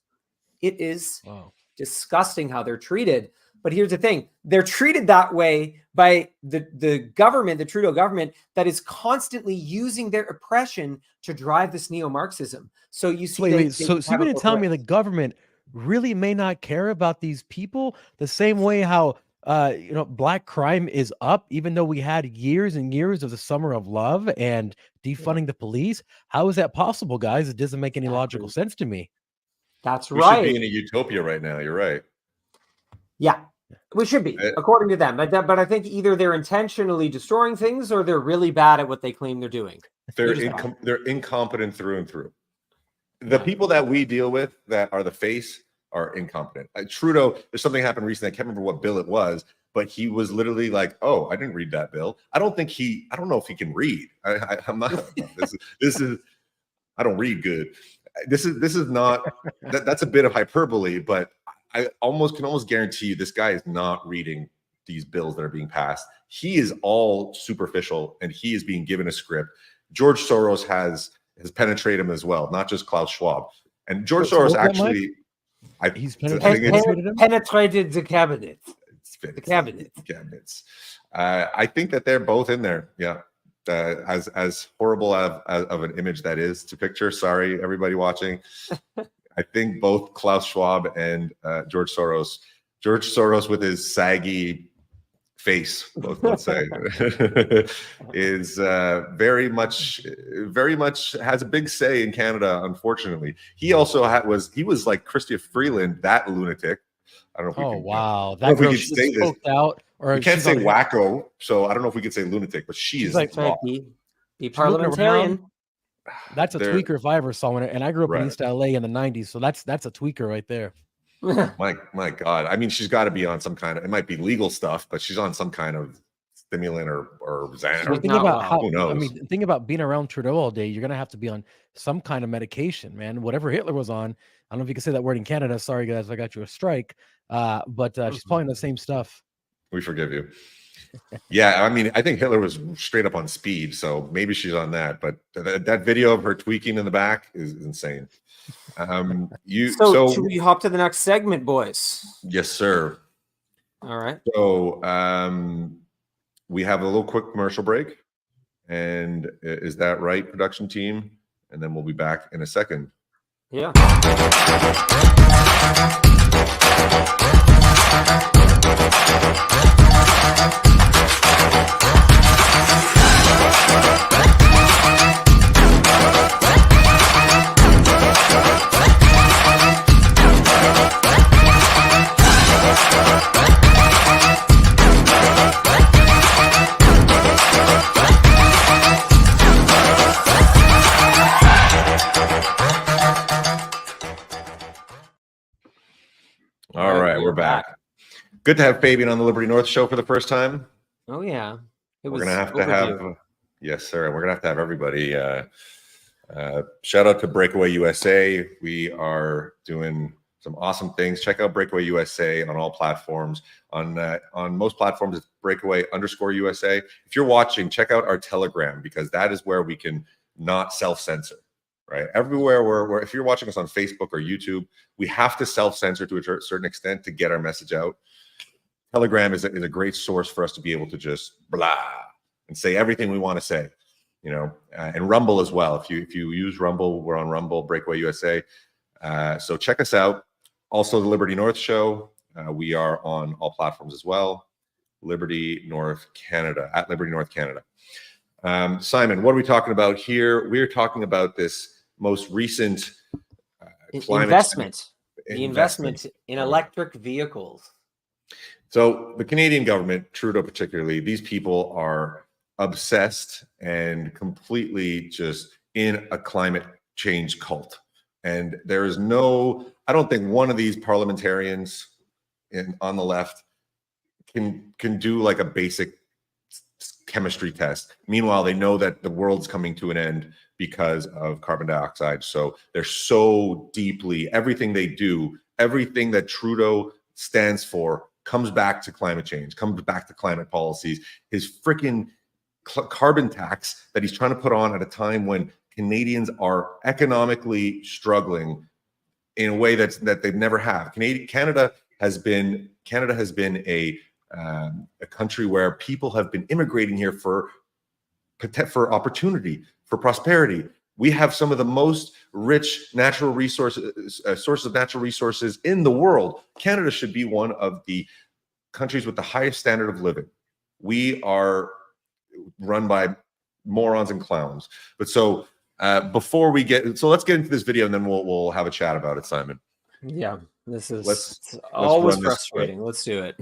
It is disgusting how they're treated. But here's the thing. They're treated that way by the government, the Trudeau government, that is constantly using their oppression to drive this neo-Marxism. So you see... So you're going to tell me the government really may not care about these people the same way how black crime is up, even though we had years and years of the summer of love and defunding the police? How is that possible, guys? It doesn't make any logical sense to me. That's we right. We should be in a utopia right now. You're right. Yeah, we should be, according to them. But I think either they're intentionally destroying things or they're really bad at what they claim they're doing. They're incompetent through and through. The people that we deal with that are the face are incompetent. Trudeau, there's something happened recently. I can't remember what bill it was, but he was literally like, "Oh, I didn't read that bill." I don't know if he can read. I'm not. This is. I don't read good. This is not. That's a bit of hyperbole, but I can almost guarantee you this guy is not reading these bills that are being passed. He is all superficial, and he is being given a script. George Soros has penetrated him as well, not just Klaus Schwab. And George Soros actually. He's penetrated the cabinet. The cabinets. I think that they're both in there. Yeah. As horrible of an image that is to picture. Sorry, everybody watching. I think both Klaus Schwab and George Soros with his saggy face, let's say, is very much has a big say in Canada. Unfortunately, he also was like Chrystia Freeland, that lunatic. I don't know if we can. Wow, that girl say this. Out, or we can't say wacko, so I don't know if we could say lunatic, but she's like be parliamentarian. That's a tweaker if I ever saw one, and I grew up in East LA in the '90s, so that's a tweaker right there. my God. I mean, she's got to be on some kind of, it might be legal stuff, but she's on some kind of stimulant or Xanax. Think about who knows? I mean, think about being around Trudeau all day. You're going to have to be on some kind of medication, man. Whatever Hitler was on. I don't know if you can say that word in Canada. Sorry, guys, I got you a strike. But she's probably the same stuff. We forgive you. Yeah, I mean, I think Hitler was straight up on speed, so maybe she's on that. But that video of her tweaking in the back is insane. So should we hop to the next segment, boys? Yes, sir. All right. So we have a little quick commercial break, and is that right, production team? And then we'll be back in a second. Yeah. All right, we're back. Good to have Fabian on the Liberty North show for the first time. Oh yeah, we're gonna have to have. Yes, sir. We're gonna have to have everybody. Shout out to Breakaway USA. We are doing some awesome things. Check out Breakaway USA on all platforms. On most platforms, it's Breakaway_USA. If you're watching, check out our Telegram, because that is where we can not self-censor. Right, everywhere where if you're watching us on Facebook or YouTube, we have to self-censor to a certain extent to get our message out. Telegram is a great source for us to be able to just blah and say everything we want to say, and Rumble as well. If you use Rumble, we're on Rumble, Breakaway USA. So check us out. Also, the Liberty North show. We are on all platforms as well. Liberty North Canada, at Liberty North Canada. Simon, what are we talking about here? We're talking about this most recent investment in electric vehicles. So the Canadian government, Trudeau particularly, these people are obsessed and completely just in a climate change cult. And there is no, I don't think one of these parliamentarians on the left can do like a basic chemistry test. Meanwhile, they know that the world's coming to an end because of carbon dioxide. So they're so deeply, everything they do, everything that Trudeau stands for comes back to climate change, comes back to climate policies. His freaking carbon tax that he's trying to put on at a time when Canadians are economically struggling in a way that they've never have. Canada has been a country where people have been immigrating here for opportunity, for prosperity. We have some of the most rich natural resources, sources of natural resources in the world. Canada should be one of the countries with the highest standard of living. We are run by morons and clowns. But so before we get, so let's get into this video and then we'll have a chat about it, Simon. Yeah, this is let's always frustrating. Let's do it.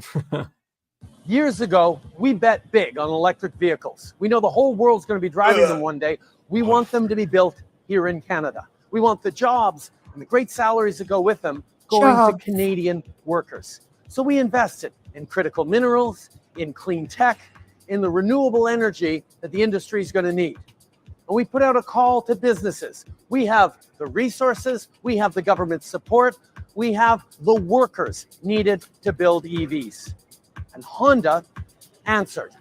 Years ago, we bet big on electric vehicles. We know the whole world's going to be driving them one day. We want them to be built here in Canada. We want the jobs and the great salaries that go with them going to Canadian workers. So we invested in critical minerals, in clean tech, in the renewable energy that the industry is going to need. And we put out a call to businesses. We have the resources, we have the government support, we have the workers needed to build EVs. And Honda answered.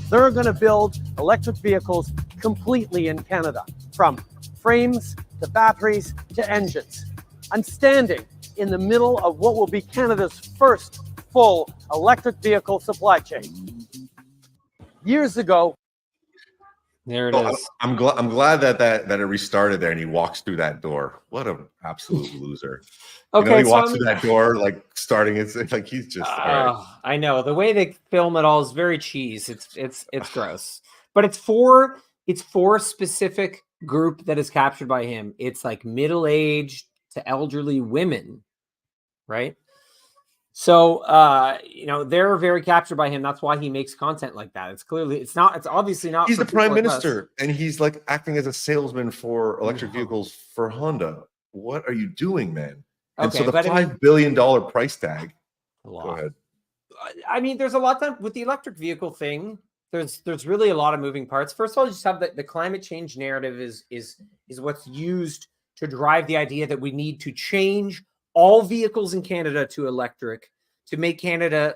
They're going to build electric vehicles completely in Canada, from frames to batteries to engines. I'm standing in the middle of what will be Canada's first full electric vehicle supply chain. Years ago, there it is. I'm glad that it restarted there and he walks through that door. What an absolute loser. Okay, he walks through that door like starting. It's like he's just. Right. I know the way they film it all is very cheese. It's gross, but it's for a specific group that is captured by him. It's like middle-aged to elderly women, right? So they're very captured by him. That's why he makes content like that. It's obviously not. He's the prime minister and he's like acting as a salesman for electric vehicles for Honda. What are you doing, man? And so the $5 billion price tag. Go ahead. I mean, there's a lot done with the electric vehicle thing. There's really a lot of moving parts. First of all, you just have the climate change narrative is what's used to drive the idea that we need to change all vehicles in Canada to electric, to make Canada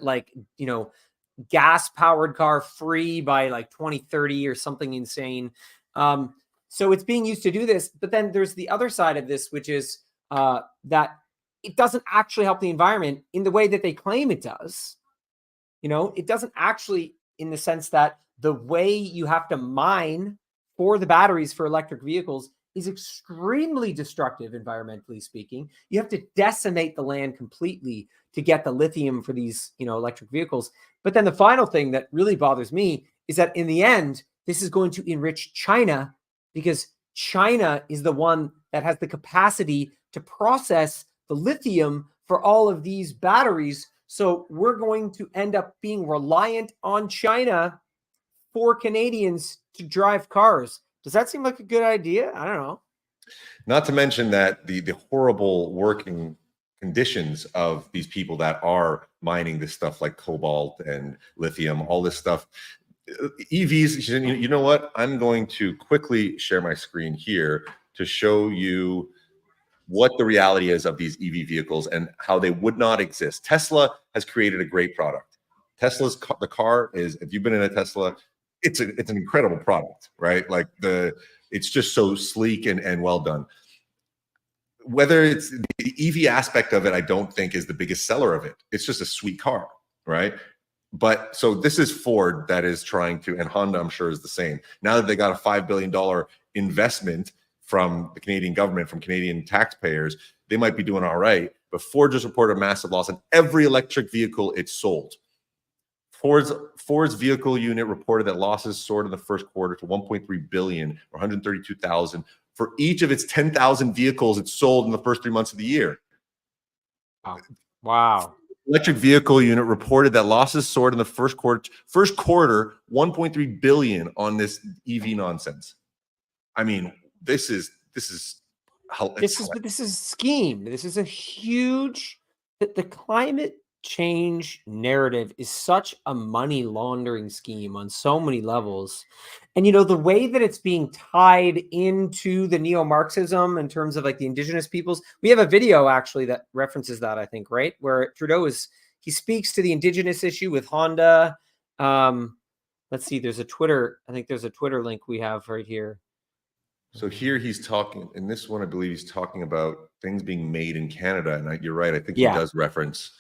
gas powered car free by like 2030 or something insane. So it's being used to do this. But then there's the other side of this, which is that it doesn't actually help the environment in the way that they claim it does. It doesn't actually, in the sense that the way you have to mine for the batteries for electric vehicles is extremely destructive, environmentally speaking. You have to decimate the land completely to get the lithium for these, electric vehicles. But then the final thing that really bothers me is that in the end, this is going to enrich China, because China is the one that has the capacity to process the lithium for all of these batteries. So we're going to end up being reliant on China for Canadians to drive cars. Does that seem like a good idea? I don't know. Not to mention that the horrible working conditions of these people that are mining this stuff like cobalt and lithium, all this stuff. EVs, you know what? I'm going to quickly share my screen here to show you what the reality is of these EV vehicles and how they would not exist. Tesla has created a great product. The car is, if you've been in a Tesla, it's an incredible product, right? Like it's just so sleek and well done. Whether it's the EV aspect of it, I don't think is the biggest seller of it. It's just a sweet car, right? But so this is Ford that is trying to, and Honda, I'm sure, is the same. Now that they got a $5 billion investment from the Canadian government, from Canadian taxpayers, they might be doing all right. but Ford just reported a massive loss on every electric vehicle it sold. Ford's vehicle unit reported that losses soared in the first quarter to 1.3 billion or 132,000 for each of its 10,000 vehicles it sold in the first 3 months of the year. Wow. Electric vehicle unit reported that losses soared in the first quarter 1.3 billion on this EV nonsense. I mean, this is how This is scheme. This is a huge the climate change narrative is such a money laundering scheme on so many levels. And the way that it's being tied into the neo-Marxism in terms of like the indigenous peoples. We have a video actually that references that, I think, right? Where Trudeau he speaks to the indigenous issue with Honda. Let's see, there's a Twitter link we have right here. So here he's talking, in this one, I believe he's talking about things being made in Canada. And you're right. I think he does reference.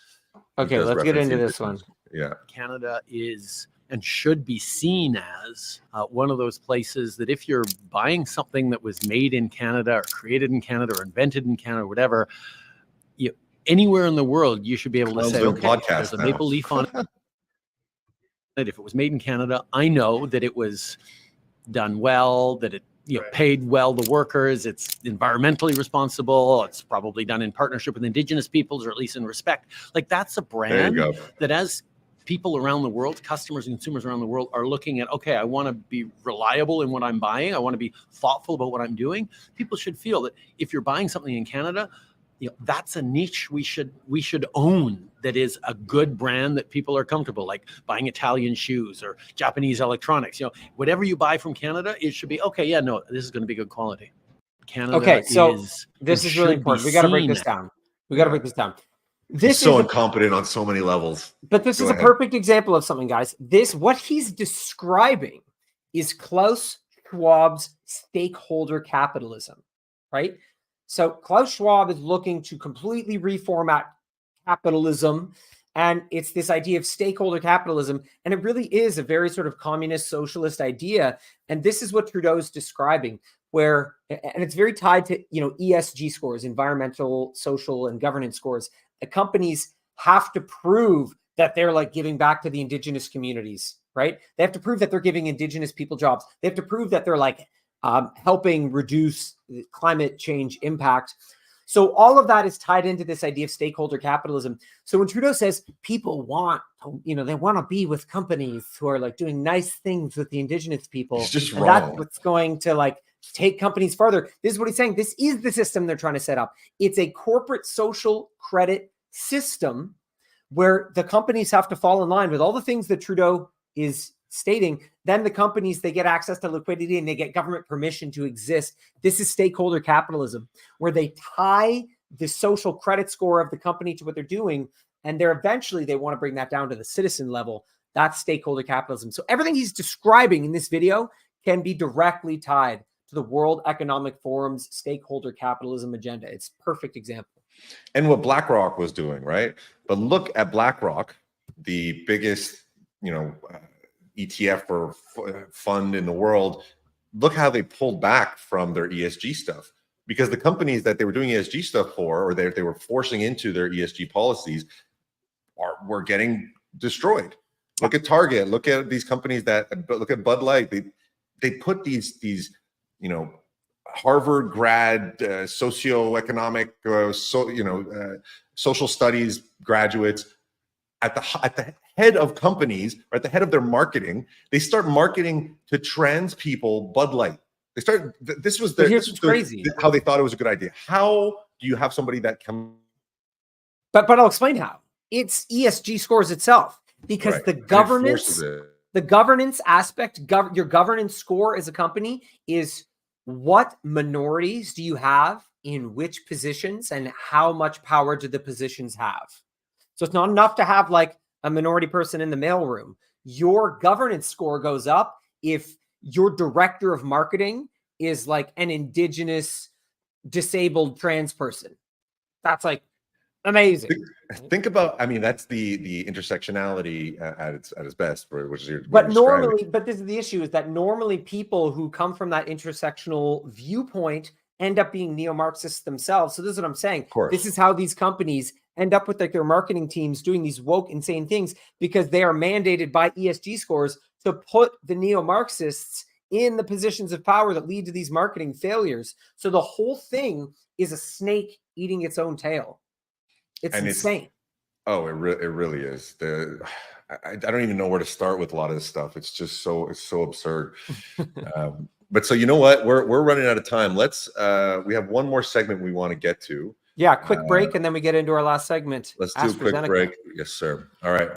Okay, let's get into this one. Yeah. Canada is and should be seen as one of those places that if you're buying something that was made in Canada or created in Canada or invented in Canada or whatever, anywhere in the world, you should be able to say, okay, there's a maple leaf on it. If it was made in Canada, I know that it was done well, that it paid well the workers, it's environmentally responsible, it's probably done in partnership with Indigenous peoples, or at least in respect. Like, that's a brand that as people around the world, customers and consumers around the world are looking at, okay, I want to be reliable in what I'm buying, I want to be thoughtful about what I'm doing. People should feel that if you're buying something in Canada, that's a niche we should own, that is a good brand that people are comfortable, like buying Italian shoes or Japanese electronics. Whatever you buy from Canada, it should be okay. Yeah, no, this is going to be good quality. Canada. Okay, so this is really important. We got to break this down. This is so incompetent on so many levels. But this is a perfect example of something, guys. What he's describing is Klaus Schwab's stakeholder capitalism, right? So Klaus Schwab is looking to completely reformat capitalism, and it's this idea of stakeholder capitalism, and it really is a very sort of communist socialist idea. And this is what Trudeau's describing, and it's very tied to ESG scores, environmental, social, and governance scores. The companies have to prove that they're like giving back to the indigenous communities, right? They have to prove that they're giving indigenous people jobs. They have to prove that they're like helping reduce climate change impact. So all of that is tied into this idea of stakeholder capitalism. So when Trudeau says people want, they want to be with companies who are like doing nice things with the indigenous people, it's just and wrong. That's what's going to like take companies further. This is what he's saying. This is the system they're trying to set up. It's a corporate social credit system where the companies have to fall in line with all the things that Trudeau is stating. Then the companies, they get access to liquidity and they get government permission to exist. This is stakeholder capitalism, where they tie the social credit score of the company to what they're doing, and eventually they want to bring that down to the citizen level. That's stakeholder capitalism. So everything he's describing in this video can be directly tied to the World Economic Forum's stakeholder capitalism agenda. It's a perfect example. And what BlackRock was doing, right? But look at BlackRock, the biggest, ETF or fund in the world. Look how they pulled back from their ESG stuff, because the companies that they were doing ESG stuff for, or they were forcing into their ESG policies, were getting destroyed. Look at Target. Look at these companies look at Bud Light. They put these Harvard grad socioeconomic social studies graduates at the head of companies, or at the head of their marketing. They start marketing to trans people Bud Light. They start. This was crazy. How they thought it was a good idea. How do you have somebody that come? But I'll explain how. It's ESG scores itself, because the governance aspect, your governance score as a company is what minorities do you have in which positions and how much power do the positions have. So it's not enough to have like a minority person in the mailroom. Your governance score goes up if your director of marketing is like an indigenous disabled trans person. That's like amazing. Think about, that's the intersectionality at its best, which is your. But normally, this is the issue, is that normally people who come from that intersectional viewpoint, end up being neo-Marxists themselves. So this is what I'm saying. Of course. This is how these companies end up with like their marketing teams doing these woke, insane things because they are mandated by ESG scores to put the neo-Marxists in the positions of power that lead to these marketing failures. So the whole thing is a snake eating its own tail. It's insane. It really is. I don't even know where to start with a lot of this stuff. It's just it's so absurd. But so you know what? We're running out of time. Let's we have one more segment we want to get to. Yeah, quick break, and then we get into our last segment. Let's do a quick break. Yes, sir. All right.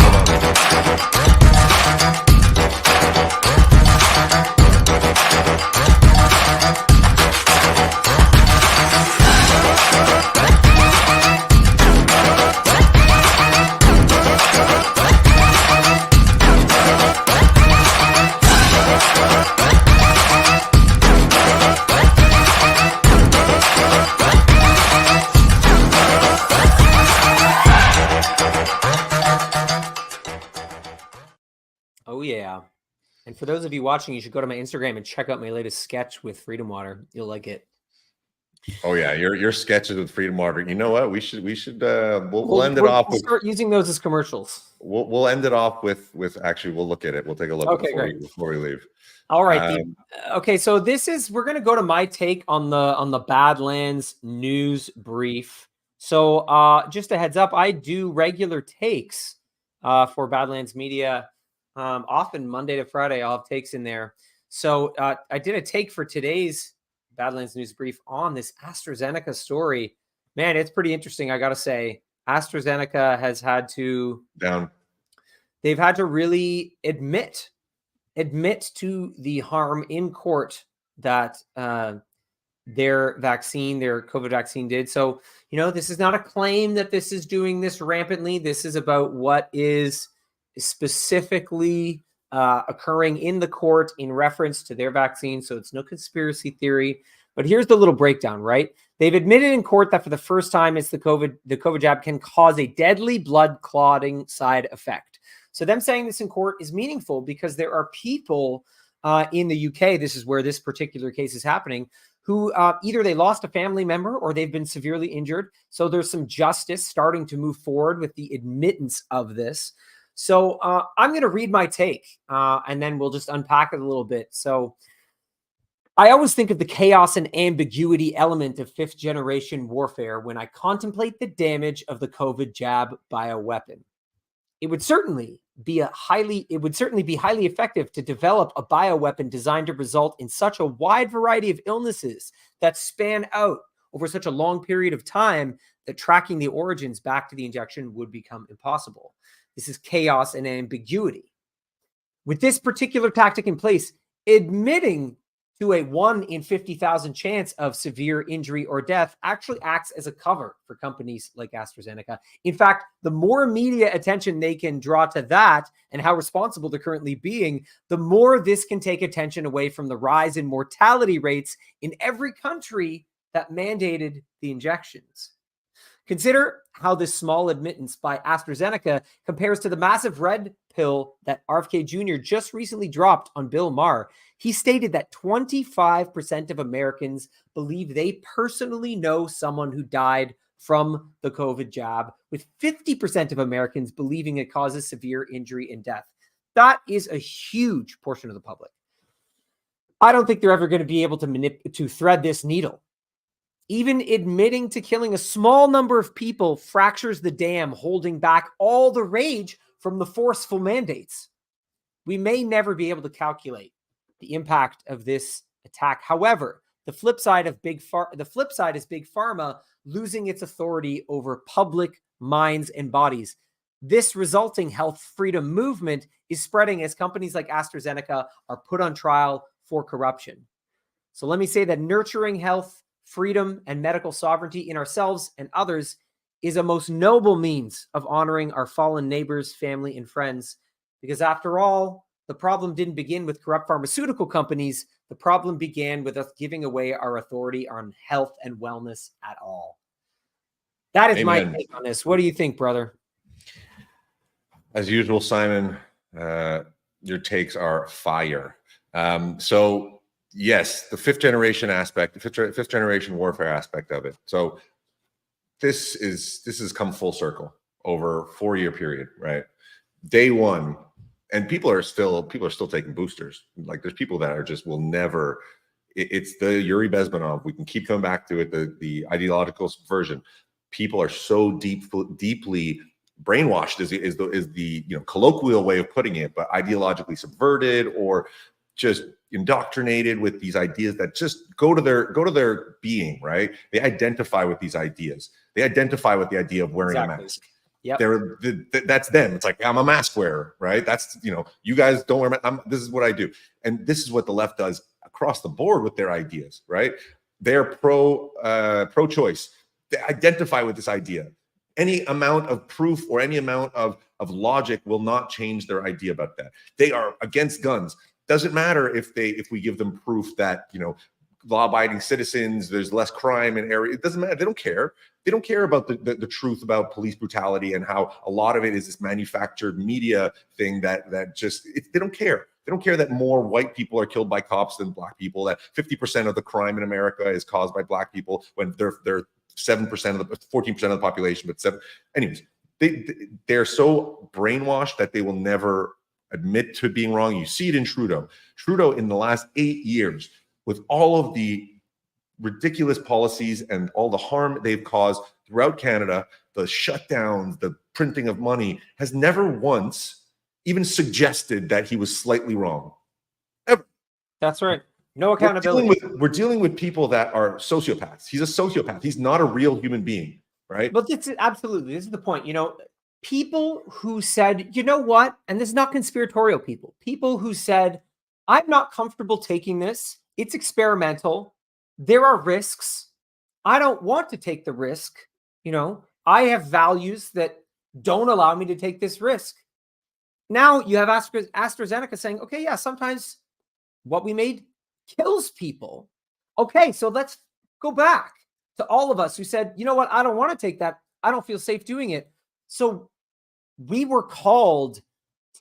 Oh, yeah. And for those of you watching, you should go to my Instagram and check out my latest sketch with Freedom Water. You'll like it. Oh yeah, your sketches with Freedom Water. You know what? We'll end it off. We'll start using those as commercials. We'll end it off with actually we'll look at it. We'll take a look before we leave. All right. Okay, so we're gonna go to my take on the Badlands news brief. So just a heads up, I do regular takes for Badlands Media. Often Monday to Friday, I'll have takes in there. So I did a take for today's Badlands News Brief on this AstraZeneca story. Man, it's pretty interesting, I got to say. AstraZeneca has had to... They've had to really admit to the harm in court that their COVID vaccine did. So, this is not a claim that this is doing this rampantly. This is about what is specifically occurring in the court in reference to their vaccine. So it's no conspiracy theory. But here's the little breakdown, right? They've admitted in court that for the first time, the COVID jab can cause a deadly blood clotting side effect. So them saying this in court is meaningful because there are people in the UK, this is where this particular case is happening, who either they lost a family member or they've been severely injured. So there's some justice starting to move forward with the admittance of this. So I'm going to read my take and then we'll just unpack it a little bit. So I always think of the chaos and ambiguity element of fifth generation warfare when I contemplate the damage of the COVID jab bioweapon. It would certainly be highly effective to develop a bioweapon designed to result in such a wide variety of illnesses that span out over such a long period of time that tracking the origins back to the injection would become impossible. This is chaos and ambiguity. With this particular tactic in place, admitting to a 1 in 50,000 chance of severe injury or death actually acts as a cover for companies like AstraZeneca. In fact, the more media attention they can draw to that and how responsible they're currently being, the more this can take attention away from the rise in mortality rates in every country that mandated the injections. Consider how this small admittance by AstraZeneca compares to the massive red pill that RFK Jr. just recently dropped on Bill Maher. He stated that 25% of Americans believe they personally know someone who died from the COVID jab, with 50% of Americans believing it causes severe injury and death. That is a huge portion of the public. I don't think they're ever going to be able to thread this needle. Even admitting to killing a small number of people fractures the dam, holding back all the rage from the forceful mandates. We may never be able to calculate the impact of this attack. However, the flip side is Big Pharma losing its authority over public minds and bodies. This resulting health freedom movement is spreading as companies like AstraZeneca are put on trial for corruption. So let me say that nurturing health, freedom, and medical sovereignty in ourselves and others is a most noble means of honoring our fallen neighbors, family, and friends. Because after all, the problem didn't begin with corrupt pharmaceutical companies. The problem began with us giving away our authority on health and wellness at all. That is my take on this. What do you think, brother? As usual, Simon, your takes are fire. So yes, the fifth generation aspect, the fifth generation warfare aspect of it. So this has come full circle over a 4-year period, right? Day one, and people are still taking boosters. Like there's people that are just will never. It's the Yuri Bezmenov. We can keep coming back to it. The ideological subversion. People are so deeply brainwashed is the colloquial way of putting it, but ideologically subverted or just indoctrinated with these ideas that just go to their being, right? They identify with these ideas. They identify with the idea of wearing a mask. Yep. That's them. It's like, I'm a mask wearer, right? That's, you guys don't wear this is what I do. And this is what the left does across the board with their ideas, right? They're pro-choice. They identify with this idea. Any amount of proof or any amount of logic will not change their idea about that. They are against guns. Doesn't matter if we give them proof that, law-abiding citizens, there's less crime in area. It doesn't matter. They don't care. They don't care about the truth about police brutality and how a lot of it is this manufactured media thing that just they don't care. They don't care that more white people are killed by cops than black people, that 50% of the crime in America is caused by black people when they're 7% of the 14% of the population, but 7. Anyways, they're so brainwashed that they will never admit to being wrong. You see it in Trudeau. Trudeau in the last 8 years, with all of the ridiculous policies and all the harm they've caused throughout Canada, the shutdowns, the printing of money, has never once even suggested that he was slightly wrong. Ever. That's right. No accountability. We're dealing with people that are sociopaths. He's a sociopath. He's not a real human being, right? But this is the point. People who said, you know what, and this is not conspiratorial people who said, I'm not comfortable taking this. It's experimental. There are risks. I don't want to take the risk. I have values that don't allow me to take this risk. Now you have AstraZeneca saying, okay, yeah, sometimes what we made kills people. Okay, so let's go back to all of us who said, you know what, I don't want to take that. I don't feel safe doing it. So we were called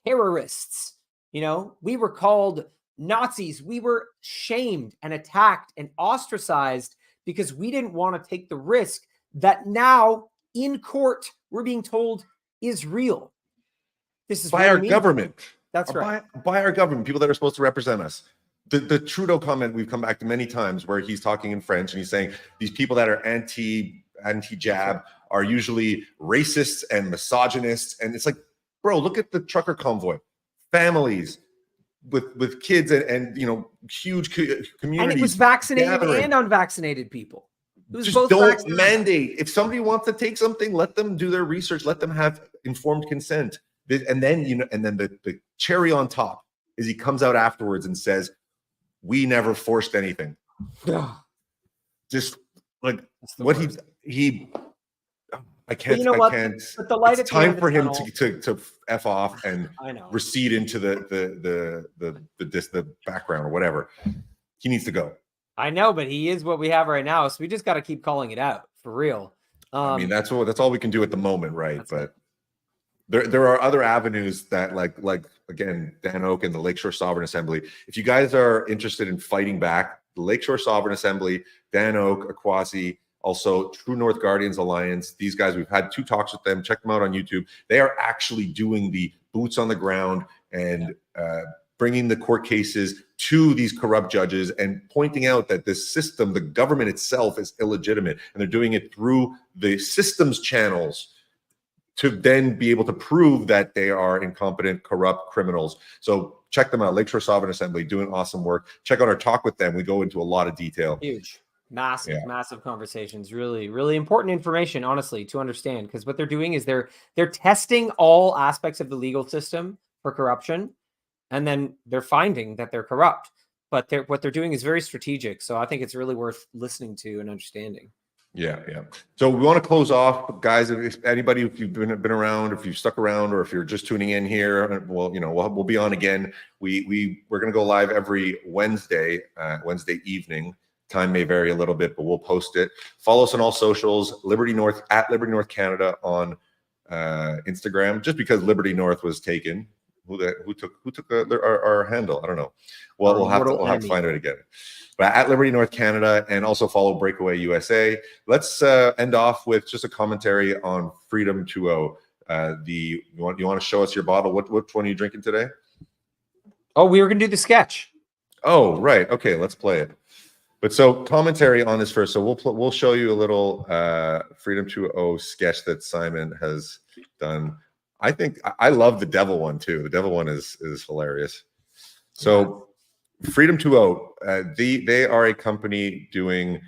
terrorists. We were called Nazis. We were shamed and attacked and ostracized because we didn't want to take the risk that now in court we're being told is real. This is by our government. That's right. By our government, people that are supposed to represent us. The Trudeau comment we've come back to many times where he's talking in French and he's saying these people that are anti-jab are usually racists and misogynists. And it's like, bro, look at the trucker convoy. Families with kids and huge communities. And it was vaccinated and unvaccinated people. It was just both don't vaccinated. mandate. If somebody wants to take something, let them do their research. Let them have informed consent. And then the cherry on top is he comes out afterwards and says, "We never forced anything." Just like what he. I can't. I can't. But the light it's time for him to f off and recede into the background or whatever. He needs to go. I know, but he is what we have right now, so we just got to keep calling it out for real. I mean, that's all we can do at the moment, right? But there are other avenues that, like again, Dan Oak and the Lakeshore Sovereign Assembly. If you guys are interested in fighting back, the Lakeshore Sovereign Assembly, Dan Oak, Akwasi, also True North Guardians Alliance. These guys, we've had 2 talks with them. Check them out on YouTube. They are actually doing the boots on the ground and bringing the court cases to these corrupt judges and pointing out that this system, the government itself, is illegitimate. And they're doing it through the systems channels to then be able to prove that they are incompetent, corrupt criminals. So check them out. Lakeshore Sovereign Assembly doing awesome work. Check out our talk with them. We go into a lot of detail. Huge. Massive conversations. Really, really important information, honestly, to understand, because what they're doing is they're testing all aspects of the legal system for corruption, and then they're finding that they're corrupt. But what they're doing is very strategic. So I think it's really worth listening to and understanding. Yeah. So we want to close off, guys. If anybody, if you've been around, if you've stuck around, or if you're just tuning in here, well, we'll be on again. We're going to go live every Wednesday evening. Time may vary a little bit, but we'll post it. Follow us on all socials, Liberty North, at Liberty North Canada on Instagram, just because Liberty North was taken. who took our handle? I don't know. Well, we'll have to find it again. But at Liberty North Canada, and also follow Breakaway USA. Let's end off with just a commentary on Freedom 2.0. You want to show us your bottle? Which one are you drinking today? Oh, we were gonna do the sketch. Oh, right. Okay, let's play it. But so commentary on this first. So we'll show you a little Freedom 2.0 sketch that Simon has done. I think I love the devil one too. The devil one is hilarious. So Freedom 2.0, they are a company doing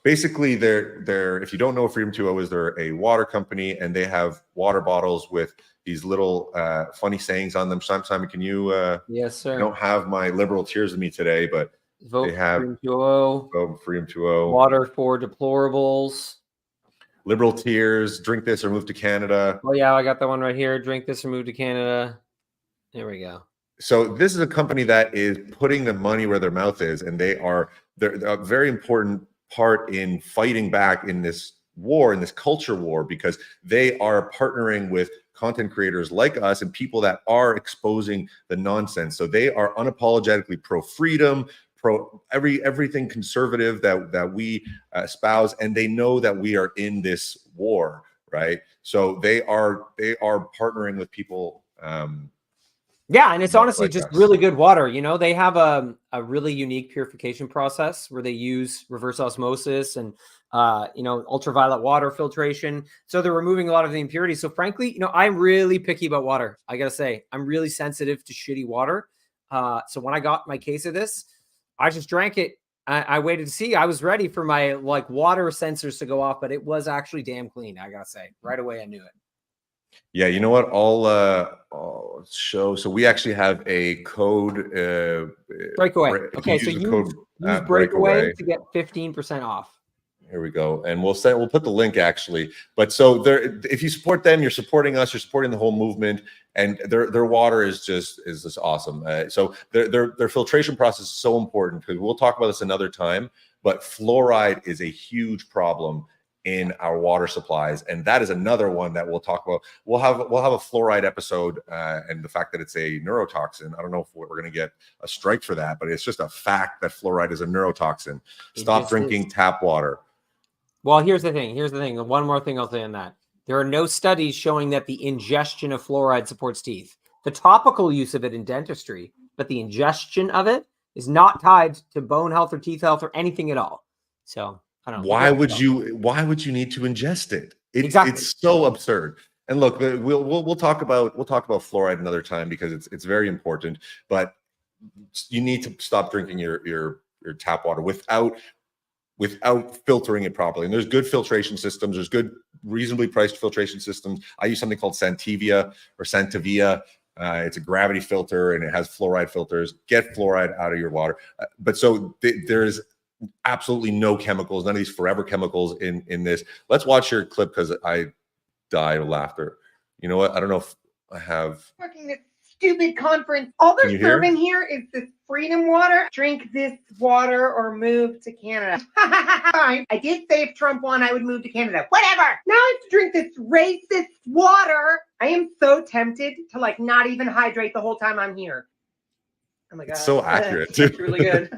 basically they're if you don't know what Freedom 2.0 is, they're a water company, and they have water bottles with these little funny sayings on them. Simon, can you yes, sir. I don't have my liberal tears with me today, but Vote they have Freedom 2.0. Vote Freedom 2.0. Water for deplorables. Liberal tears, drink this or move to Canada. Oh yeah, I got that one right here. Drink this or move to Canada. There we go. So this is a company that is putting the money where their mouth is, and they're a very important part in fighting back in this war, in this culture war, because they are partnering with content creators like us and people that are exposing the nonsense. So they are unapologetically pro-freedom, pro everything conservative that we espouse, and they know that we are in this war, right? So they are partnering with people. Yeah, and it's honestly like just us. really good water. You know, they have a really unique purification process where they use reverse osmosis and ultraviolet water filtration. So they're removing a lot of the impurities. So frankly, I'm really picky about water. I gotta say, I'm really sensitive to shitty water. So when I got my case of this, I just drank it. I waited to see. I was ready for my water sensors to go off, but it was actually damn clean. I gotta say, right away I knew it. Yeah, you know what? I'll show. So we actually have a code. Breakaway. Okay, so use Breakaway to get 15% off. Here we go, and we'll put the link actually. But so if you support them, you're supporting us. You're supporting the whole movement, and their water is just awesome. So their filtration process is so important, because we'll talk about this another time. But fluoride is a huge problem in our water supplies, and that is another one that we'll talk about. We'll have a fluoride episode, and the fact that it's a neurotoxin. I don't know if we're going to get a strike for that, but it's just a fact that fluoride is a neurotoxin. Stop drinking tap water. Well, here's the thing. One more thing I'll say on that. There are no studies showing that the ingestion of fluoride supports teeth. The topical use of it in dentistry, but the ingestion of it is not tied to bone health or teeth health or anything at all. So I don't know. Why would you need to ingest it? Exactly. It's so absurd. And look, we'll talk about fluoride another time, because it's very important. But you need to stop drinking your tap water without filtering it properly. And there's good filtration systems. There's good, reasonably priced filtration systems. I use something called Santevia. It's a gravity filter, and it has fluoride filters. Get fluoride out of your water. But so there's absolutely no chemicals, none of these forever chemicals in this. Let's watch your clip, because I die of laughter. You know what? I don't know if I have. Fucking this stupid conference. All they're serving here is this freedom water. Drink this water or move to Canada. I did say if Trump won, I would move to Canada. Whatever. Now I have to drink this racist water. I am so tempted to not even hydrate the whole time I'm here. Oh my God. It's so accurate. It's really good.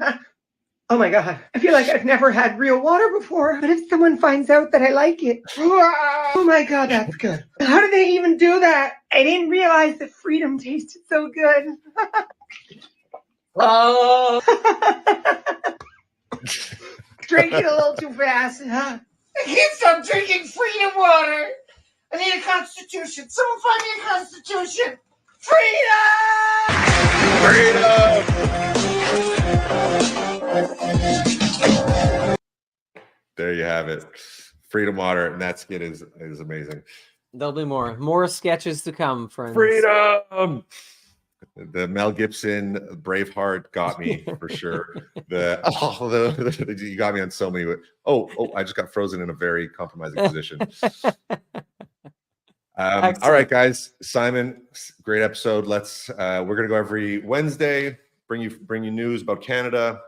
Oh my God. I feel like I've never had real water before. But if someone finds out that I like it, oh my God, that's good. How did they even do that? I didn't realize that freedom tasted so good. Oh. Drinking a little too fast. I can't stop drinking freedom water. I need a constitution. Someone find me a constitution. There you have it. Freedom water, and that skit is amazing. There'll be more sketches to come, friends. Freedom. The Mel Gibson Braveheart got me for sure. You got me on so many. Oh, I just got frozen in a very compromising position. All right, guys. Simon, great episode. We're gonna go every Wednesday. Bring you news about Canada.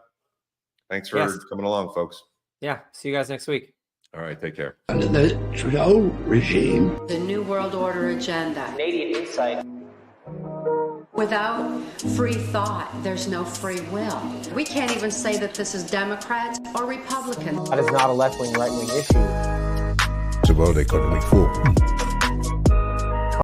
Thanks for coming along, folks. Yeah. See you guys next week. All right. Take care. Under the Trudeau regime, The New World Order agenda. Canadian Insight. Without free thought, there's no free will. We can't even say that this is Democrats or Republicans. That is not a left-wing, right-wing issue. It's a World Economic Forum.